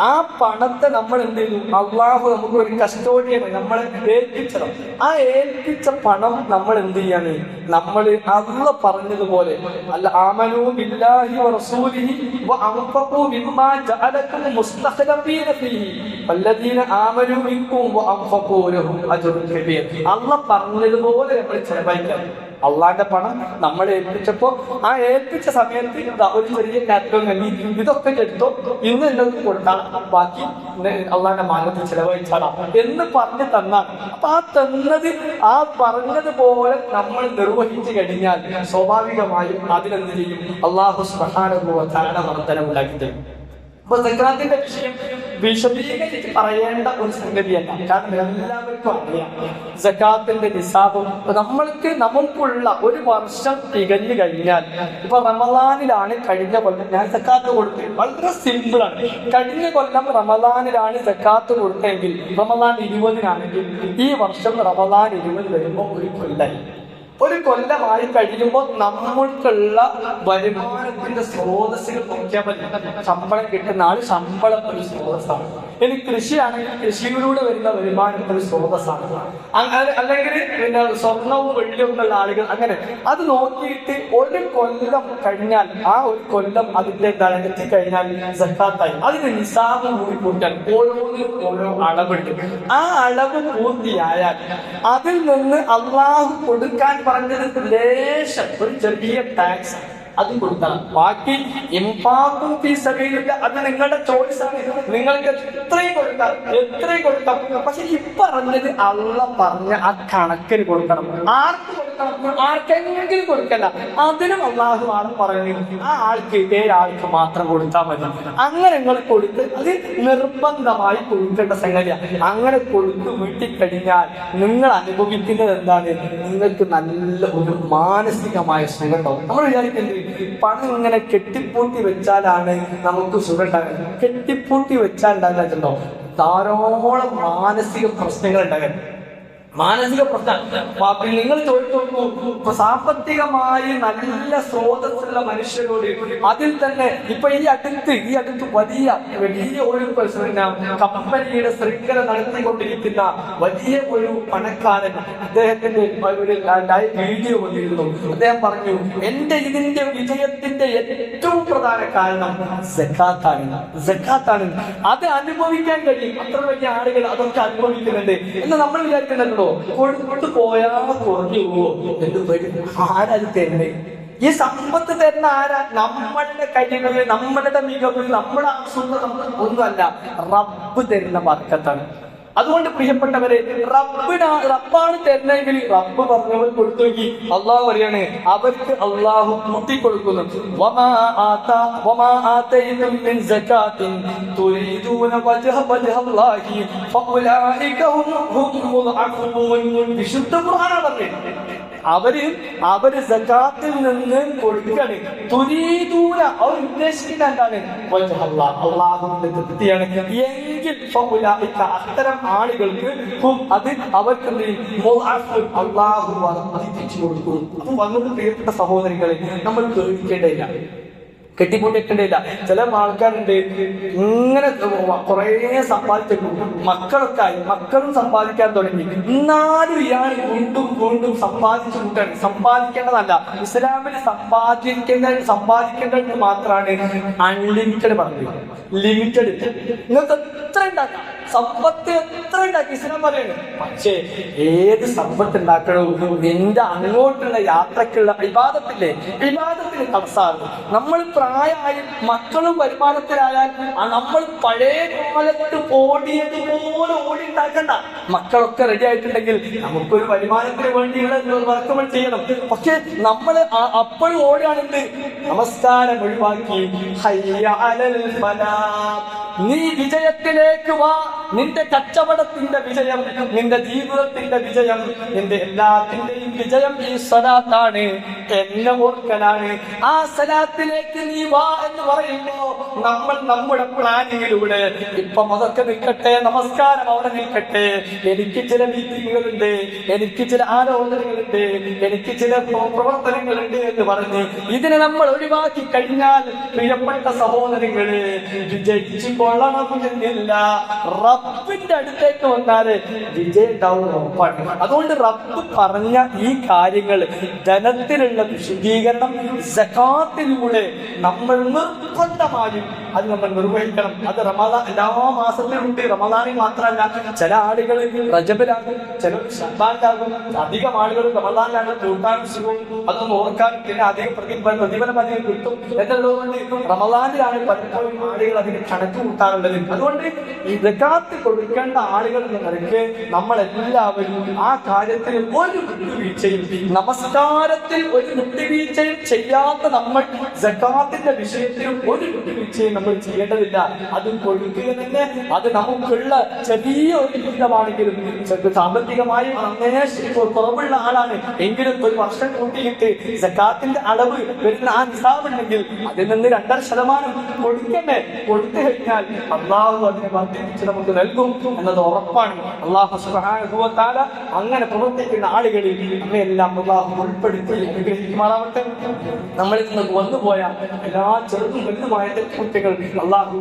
ആ പണത്തെ നമ്മൾ എന്ത് ചെയ്തു? അള്ളാഹു നമുക്ക് ഒരു കസ്റ്റോഡിയാണ് നമ്മളെ ഏൽപ്പിച്ചത്. ആ ഏൽപ്പിച്ച പണം നമ്മൾ എന്ത് ചെയ്യാണ്? നമ്മൾ അള്ള പറഞ്ഞതുപോലെ അല്ല ആമനൂ ബില്ലാഹി വറസൂലിഹി വഅൻഫഖൂ മിമ്മാ ജഅലകും മുസ്തഖലഫീന ഫീഹി വല്ലദീന ആമനൂ മിൻകും വഅൻഫഖൂ ലഹും അജ്റുൻ കബീർ. അള്ള പറഞ്ഞതുപോലെ നമ്മൾ ചെലവഴിക്കണം. അള്ളാന്റെ പണം നമ്മളെ ഏൽപ്പിച്ചപ്പോ ആ ഏൽപ്പിച്ച സമയത്ത് ഒരു ചെറിയ കാറ്റഗറി നൽകി, ഇതൊക്കെ എടുത്തോ, ഇന്ന് നിങ്ങൾക്ക് കൊടുത്താൽ ബാക്കി അള്ളാന്റെ മാനത്തിൽ ചെലവഴിച്ചാടാ എന്ന് പറഞ്ഞു തന്നാൽ, അപ്പൊ ആ തന്നത് ആ പറഞ്ഞതുപോലെ നമ്മൾ നിർവഹിച്ചു കഴിഞ്ഞാൽ സ്വാഭാവികമായും അതിനെന്ത് ചെയ്യും? അള്ളാഹു സുബ്ഹാനഹു വ തആല വർധന ഉണ്ടാക്കി തരും. അപ്പൊ സക്കാത്തിന്റെ വിഷയം വിശദീകരിച്ച് പറയേണ്ട ഒരു സംഗതിയല്ല. കാരണം എല്ലാവർക്കും അറിയാം സക്കാത്തിന്റെ നിസാബും. നമുക്കുള്ള ഒരു വർഷം തികഞ്ഞു കഴിഞ്ഞാൽ, ഇപ്പൊ റമദാനിലാണ് കഴിഞ്ഞ കൊല്ലം ഞാൻ സക്കാത്ത് കൊടുത്തത്. വളരെ സിമ്പിളാണ്. കഴിഞ്ഞ കൊല്ലം റമദാനിലാണ് സക്കാത്ത് കൊടുത്തെങ്കിൽ റമദാൻ 20-നാണെങ്കിൽ ഈ വർഷം റമദാൻ 20 വരുമ്പോൾ ഒരു കൊല്ലമായി കഴിയുമ്പോൾ നമ്മൾക്കുള്ള വരുമാനത്തിന്റെ സ്രോതസ്സുകൾ നോക്കിയാൽ മതി. ശമ്പളം കിട്ടുന്ന ആള് ശമ്പളം ഒരു സ്രോതസ്സാണ്. ഇനി കൃഷിയാണെങ്കിൽ കൃഷിയിലൂടെ വരുന്ന വരുമാനത്തിന് സ്രോതസ്സാണ്. അല്ലെങ്കിൽ പിന്നെ സ്വർണവും വെള്ളിയും ഉള്ള ആളുകൾ അങ്ങനെ അത് നോക്കിയിട്ട് ഒരു കൊല്ലം കഴിഞ്ഞാൽ ആ ഒരു കൊല്ലം അതിന്റെ എത്തിക്കഴിഞ്ഞാൽ സക്കാത്തായി. അതിന് നിസാബ് കൂടി കൂട്ടാൻ ഓരോന്നിനും ഓരോ അളവുണ്ട്. ആ അളവ് പൂർത്തിയായാൽ അതിൽ നിന്ന് അള്ളാഹു കൊടുക്കാൻ പറഞ്ഞത് ലേശം ഒരു ചെറിയ ടാക്സ് അതും കൊടുക്കണം. ബാക്കി ഇംഫാഖും ഫീ സബീലില്ല അത് നിങ്ങളുടെ ചോയ്സാണ്. നിങ്ങൾക്ക് എത്രയും കൊടുക്കാം. പക്ഷെ പറഞ്ഞത് അള്ളാഹ് പറഞ്ഞ ആ കണക്കിന് കൊടുക്കണം. ആർക്ക് കൊടുക്കണം? ആർക്കെങ്കിലും കൊടുക്കണ്ട. അതിനും അള്ളാഹു ആണ് പറയുന്നത് ആ ആൾക്ക് ഏഴാൾക്ക് മാത്രം കൊടുത്താൽ മതി. അങ്ങനെ നിങ്ങൾ കൊടുത്ത് അത് നിർബന്ധമായി കൊടുക്കേണ്ട സംഗതിയാണ്. അങ്ങനെ കൊടുത്ത് വീട്ടിക്കഴിഞ്ഞാൽ നിങ്ങൾ അനുഭവിക്കുന്നത് എന്താണ്? നിങ്ങൾക്ക് നല്ല ഒരു മാനസികമായ സുഖം ഉണ്ടാവും. നമ്മൾ വിചാരിക്കുന്നത് പണം ഇങ്ങനെ കെട്ടിപ്പൂട്ടി വെച്ചാലാണ് നമുക്ക് സുഖം ഉണ്ടാകുന്നത്. കെട്ടിപ്പൂട്ടി വെച്ചാൽ ഉണ്ടാകുന്നുണ്ടോ ധാരാളം മാനസിക പ്രശ്നങ്ങൾ ഉണ്ടാകാൻ. മാനസിക പ്രശ്നം നിങ്ങൾ ചോദിച്ചു സാമ്പത്തികമായി നല്ല സ്രോതസ്സുള്ള മനുഷ്യരോട് അതിൽ തന്നെ ഇപ്പൊ ഈ അടുത്ത് വലിയ ഒരു കമ്പനിയുടെ ശൃംഖല നടത്തിക്കൊണ്ടിരിക്കുന്ന വലിയ ഒരു പണക്കാരൻ അദ്ദേഹത്തിന്റെ ഒരു വീഡിയോ വന്നിരുന്നു. അദ്ദേഹം പറഞ്ഞു ഇതിന്റെ വിജയത്തിന്റെ ഏറ്റവും പ്രധാന കാരണം സക്കാത്താണ്. അത് അനുഭവിക്കാൻ കഴിയും. അത്ര വലിയ ആളുകൾ അതൊക്കെ അനുഭവിക്കുന്നുണ്ട് എന്ന് നമ്മൾ വിചാരിക്കുന്നുണ്ടോ? കൊടുത്തു പോയാ കുറഞ്ഞു പോവോ എന്ന് വരും. ആരത് തരുന്നേ? ഈ സമ്പത്ത് തരുന്ന ആരാ? നമ്മളുടെ കഴിവുകൾ, നമ്മളുടെ മികവ്, നമ്മുടെ ആവശ്യം ഒന്നുമല്ല, റബ്ബ് തരുന്ന ബർക്കത്താണ്. അതുകൊണ്ട് പ്രിയപ്പെട്ടവരെ റബ്ബാണ് തരുന്നെങ്കിൽ റബ്ബ് പറഞ്ഞവർ കൊടുത്തു നോക്കി. അള്ളാഹു പറയാണ് അവർക്ക് അള്ളാഹു കൂട്ടിക്കൊടുക്കുന്നു. വിശുദ്ധ ഖുർആനാണ് പറഞ്ഞത്. അവര് സകാത്തിൽ നിന്ന് കൊടുക്കുകയാണ്. തുരീദൂന അവർ ഉദ്ദേശിക്കുന്ന എന്താണ്? അള്ളാഹുവിന്റെ തൃപ്തിയാണ് എങ്കിൽ അത്തരം ആളുകൾക്ക് അത് അവർക്ക് അള്ളാഹു വർദ്ധിപ്പിച്ചു കൊടുക്കും. അപ്പൊ വന്നത് പ്രിയപ്പെട്ട സഹോദരികളെ നമ്മൾ പേടിക്കേണ്ടതില്ല, കെട്ടിപ്പൊട്ടിക്കേണ്ടില്ല. ചില ആൾക്കാരുണ്ട് ഇങ്ങനെ കുറെ സമ്പാദിച്ചു, മക്കളും സമ്പാദിക്കാൻ തുടങ്ങി. എന്നാലും ഇയാൾ വീണ്ടും സമ്പാദിച്ചു കൂട്ടാണ്. സമ്പാദിക്കേണ്ടതല്ല. ഇസ്ലാമിൽ സമ്പാദിക്കേണ്ടത് മാത്രമാണ് അൺലിമിറ്റഡ് പറഞ്ഞത്. ലിമിറ്റഡ് നിങ്ങൾക്ക് എത്ര ഉണ്ടാക്കാം, സമ്പത്ത് എത്ര ഉണ്ടാക്കി ഇസ്ലാം പറയുന്നത്. പക്ഷേ ഏത് സമ്പത്ത് ഉണ്ടാക്കണോ നിന്റെ അങ്ങോട്ടുള്ള യാത്രക്കുള്ള വിവാദത്തിന് തടസ്സമാണ്. നമ്മൾ പ്രായമായി മക്കളും വരുമാനത്തിലായാൽ നമ്മൾ പഴയ കാലത്ത് ഓടിയതുപോലെ ഓടി ഉണ്ടാക്കണ്ട. മക്കളൊക്കെ റെഡി ആയിട്ടുണ്ടെങ്കിൽ നമുക്കൊരു വരുമാനത്തിന് വേണ്ടിയുള്ള വർക്കുകൾ ചെയ്യണം. പക്ഷെ നമ്മൾ അപ്പോഴും ഓടുകയാണെങ്കിൽ നമസ്കാരം ഒഴിവാക്കി ഹയ്യ അലൽ ഫലാഹ്, നീ വിജയത്തിലേക്ക് വാ. നിന്റെ കച്ചവടത്തിന്റെ വിജയം, നിന്റെ ജീവിതത്തിന്റെ വിജയം, നിന്റെ എല്ലാത്തിന്റെയും വിജയം ഈ സ്വലാത്താണ്, എന്നെ ഓർക്കലാണ്. ആ സ്വലാത്തിലേക്ക് നീ വാ എന്ന് പറയുമ്പോ നമ്മൾ നമ്മുടെ പ്ലാനിങ്ങിലൂടെ ഇപ്പം അതൊക്കെ നിൽക്കട്ടെ, നമസ്കാരം അവിടെ നിൽക്കട്ടെ, എനിക്ക് ചില മീറ്റിങ്ങുകളുണ്ട്, എനിക്ക് ചില ആലോചനകളുണ്ട്, എനിക്ക് ചില പ്രവർത്തനങ്ങളുണ്ട് എന്ന് പറഞ്ഞ് ഇതിനെ നമ്മൾ ഒഴിവാക്കി കഴിഞ്ഞാൽ പ്രിയപ്പെട്ട സഹോദരങ്ങളെ വിജയിച്ചു കൊള്ളണമെന്നില്ല. റബ്ബിന്റെ അടുത്തേക്ക് വന്നാല് വിജയം ഉണ്ടാവും ഉറപ്പാണ്. അതുകൊണ്ട് റബ്ബ് പറഞ്ഞ ഈ കാര്യങ്ങൾ, ധനത്തിലുള്ള വിശുദ്ധീകരണം സകാത്തിലൂടെ നമ്മൾ നിർബന്ധമായും അത് നമ്മൾ നിർവഹിക്കണം. അത് എല്ലാ മാസത്തിലുണ്ട്, റമദാനിൽ മാത്രമല്ല. ചില ആളുകൾ റജബിലാകും, ചിലർ ശഅബാനിലാകും. അധികം ആളുകൾ റമദാനിലാണ് കൂട്ടാനും സുഖവും അതൊന്നും ഓർക്കാനും പിന്നെ അധികം പ്രതിഫലം അധികം കിട്ടും എന്നുള്ളതുകൊണ്ട് റമദാനിലാണ് പലപ്പോഴും ആളുകൾ അതിന് കണക്ക് കൂട്ടാറുള്ളത്. അതുകൊണ്ട് ഈ സകാത്ത് കൊടുക്കേണ്ട ആളുകൾ എന്ന നിലയ്ക്ക് നമ്മളെല്ലാവരും ആ കാര്യത്തിൽ ഒരു വിട്ടുവീഴ്ചയും, നമസ്കാരത്തിൽ ഒരു വിട്ടുവീഴ്ചയും ചെയ്യാത്ത നമ്മൾ സകാത്തിന്റെ വിഷയത്തിലും ഒരു വിട്ടുവീഴ്ചയും നമ്മൾ ചെയ്യേണ്ടതില്ല. അത് കൊടുക്കുക തന്നെ. അത് നമുക്കുള്ള ചെറിയ ഒരു വിഹിതമാണെങ്കിലും, സാമ്പത്തികമായി അങ്ങനെ കുറവുള്ള ആളാണ് എങ്കിലും ഒരു വർഷം കൂട്ടിയിട്ട് സകാത്തിന്റെ അളവ് വരുന്ന ആ നിസാബുണ്ടെങ്കിൽ അതിൽ നിന്ന് 2.5% കൊടുക്കണ്ടേ. കൊടുത്തു കഴിഞ്ഞാൽ കഴിഞ്ഞാൽ അള്ളാഹു അതിനെ വർദ്ധിപ്പിച്ച് നമുക്ക് നൽകും എന്നത് ഉറപ്പാണ്. അള്ളാഹു സുബ്ഹാനഹു വ തആല അങ്ങനെ പ്രവർത്തിക്കുന്ന ആളുകളിൽ നമ്മയെല്ലാം അള്ളാഹു ഉൾപ്പെടുത്തി അനുഗ്രഹിക്കുമാറാവട്ടെ. നമ്മളിൽ നിന്ന് വന്നുപോയ എല്ലാ ചെറുതും വലുതുമായ തെറ്റുകുറ്റങ്ങൾ അള്ളാഹു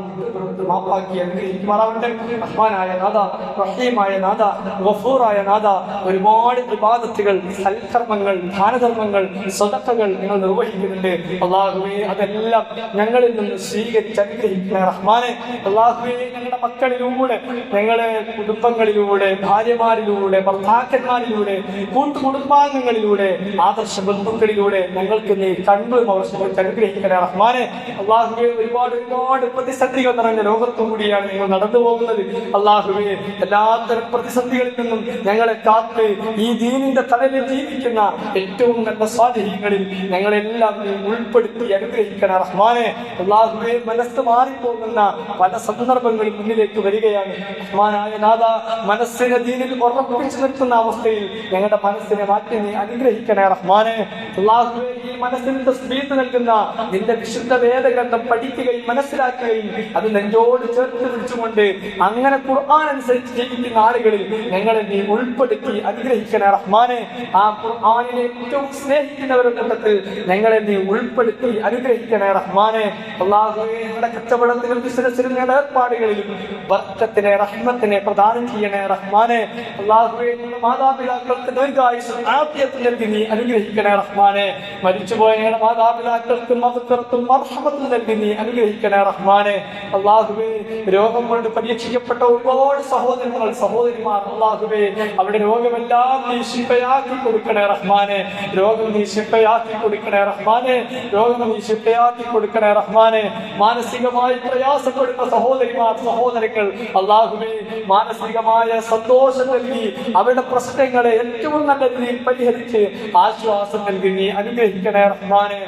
മാപ്പാക്കി അനുഗ്രഹിക്കുമാറാവട്ടെ. റഹ്മാനായ നാഥ, റഹീമായ നാഥ, ഗഫൂറായ നാഥ, ഒരുപാട് ഇബാദത്തുകൾ, സൽക്കർമ്മങ്ങൾ, ദാനധർമ്മങ്ങൾ, സദഖകൾ നിങ്ങൾ നിർവഹിക്കുന്നുണ്ട്. അള്ളാഹുവേ, അതെല്ലാം ഞങ്ങളിൽ നിന്ന് സ്വീകരിച്ച് അനുഗ്രഹിക്കുന്ന റഹ്മാനെ. അള്ളാഹുവേ, ഞങ്ങളുടെ മക്കളിലൂടെ, ഞങ്ങളുടെ കുടുംബങ്ങളിലൂടെ, ഭാര്യമാരിലൂടെ, ഭർത്താക്കന്മാരിലൂടെ, കൂട്ടുകുടുംബാംഗങ്ങളിലൂടെ, ആദർശ ബന്ധുക്കളിലൂടെ ഞങ്ങൾക്ക് നീ കണ്ടും അവർക്ക് അനുഗ്രഹിക്കുന്ന റഹ്മാനെ. അള്ളാഹുവേ, ഒരുപാട് പ്രതിസന്ധികൾ നിറഞ്ഞ ലോകത്തു കൂടിയാണ് നിങ്ങൾ നടന്നു പോകുന്നത്. അള്ളാഹുവേ, എല്ലാത്തരം പ്രതിസന്ധികളിൽ നിന്നും ഞങ്ങളെ കാത്ത് ഈ ദീനിന്റെ തലയിൽ ജീവിക്കുന്ന ഏറ്റവും നല്ല സ്വാധീനങ്ങളിൽ ഞങ്ങളെല്ലാം ഉൾപ്പെടുത്തി അനുഗ്രഹിക്കുന്ന റഹ്മാനെ. അള്ളാഹുവേ, മനസ്സ് മാറിപ്പോകുന്ന പല സന്ദർഭങ്ങളിൽ മുന്നിലേക്ക് വരികയാണ്. റഹ്മാനായ നാഥ, മനസ്സിനെ ദീനിൽ ഉറപ്പിച്ചു നിർത്തുന്ന അവസ്ഥയിൽ ഞങ്ങളുടെ മനസ്സിനെ മാറ്റി നീ അനുഗ്രഹിക്കണേ റഹ്മാനെ. അള്ളാഹുവേ, ഈ മനസ്സിന് തസ്ബീഹ് നൽകുന്ന നിന്റെ വിശുദ്ധ വേദഗ്രന്ഥം പഠിക്കുകയും മനസ്സിലാക്കുകയും അത് നെഞ്ചോട് ചേർത്ത് പിടിച്ചുകൊണ്ട് അങ്ങനെ ഖുർആൻ അനുസരിച്ച് ജീവിക്കുന്ന ആളുകളിൽ ഞങ്ങളെ നീ ഉൾപ്പെടുത്തി അനുഗ്രഹിക്കണേ റഹ്മാനെ. ആ ഖുർആനിനെ ഏറ്റവും സ്നേഹിക്കുന്നവരുടെ കൂട്ടത്തിൽ ഞങ്ങളെ നീ ഉൾപ്പെടുത്തി അനുഗ്രഹിക്കണേ റഹ്മാനെ. അള്ളാഹുവേ, ഞങ്ങളുടെ കച്ചവടത്തിലും ബിസിനസ്സിലും ഞങ്ങളുടെ ഏർപ്പാടുകളിലും ബർക്കത്തിനെ, റഹ്മത്തിനെ പ്രദാനം ചെയ്യണേ റഹ്മാനെ. അള്ളാഹുവേ, ഞങ്ങളുടെ മാതാപിതാക്കൾക്ക് ദീർഘായുസ്സും ആഫിയത്തും നൽകി നീ അനുഗ്രഹിക്കണേ റഹ്മാനെ. മരിച്ചുപോയ ഞങ്ങളുടെ മാതാപിതാക്കൾക്ക് മഗ്ഫിറത്തും മർഹമത്തും നൽകി നീ അനുഗ്രഹിക്കണേ റഹ്മാനെ. അള്ളാഹുവേ, രോഗം കൊണ്ട് പരീക്ഷിക്കപ്പെട്ട ഒരുപാട് സഹോദരങ്ങൾ, സഹോദരിമാർ, അള്ളാഹുവേ, അവരുടെ രോഗമെല്ലാം നീ ശിഫയാക്കി കൊടുക്കണേ റഹ്മാനെ. രോഗം നീ ശിഫയാക്കി കൊടുക്കണേ റഹ്മാനെ. രോഗം നീ ശിഫയാക്കി കൊടുക്കണേ റഹ്മാനെ. മാനസികമായി പ്രയാസപ്പെടുന്ന സഹോദരിമാർ, സഹോദരങ്ങൾ, അള്ളാഹുവേ, മാനസികമായ സന്തോഷം നൽകി അവരുടെ പ്രശ്നങ്ങളെ ഏറ്റവും നല്ല രീതിയിൽ പരിഹരിച്ച് ആശ്വാസം നൽകി നീ അനുഗ്രഹിക്കണേ റഹ്മാനെ.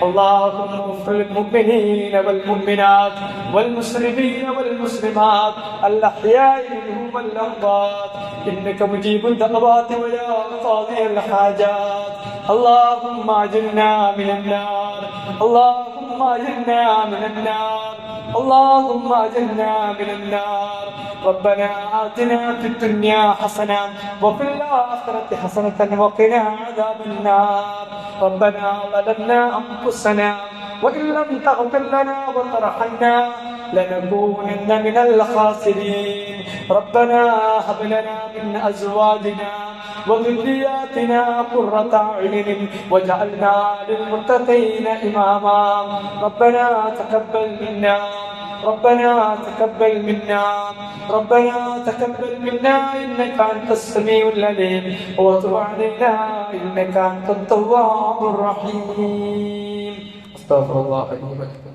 اللهم اغفر للمؤمنين والمؤمنات والمسلمين والمسلمات الأحياء منهم والأموات إنك مجيب الدعوات ويا قاضي الحاجات. اللهم أجرنا من النار، اللهم أجرنا من النار، اللهم أجرنا من النار. ربنا آتنا في الدنيا حسنة وفي الآخرة حسنة وقنا عذاب النار. ربنا ظلمنا أنفسنا وإن لم تغفر لنا وترحمنا لنكونن من الخاسرين. ربنا هب لنا من أزواجنا وذرياتنا قرة أعين واجعلنا للمتقين إماما. ربنا تقبل منا، ربنا تقبل منا، ربنا تقبل منا إنك أنت السميع العليم وتب علينا إنك أنت التواب الرحيم. استغفر الله لي ولكم.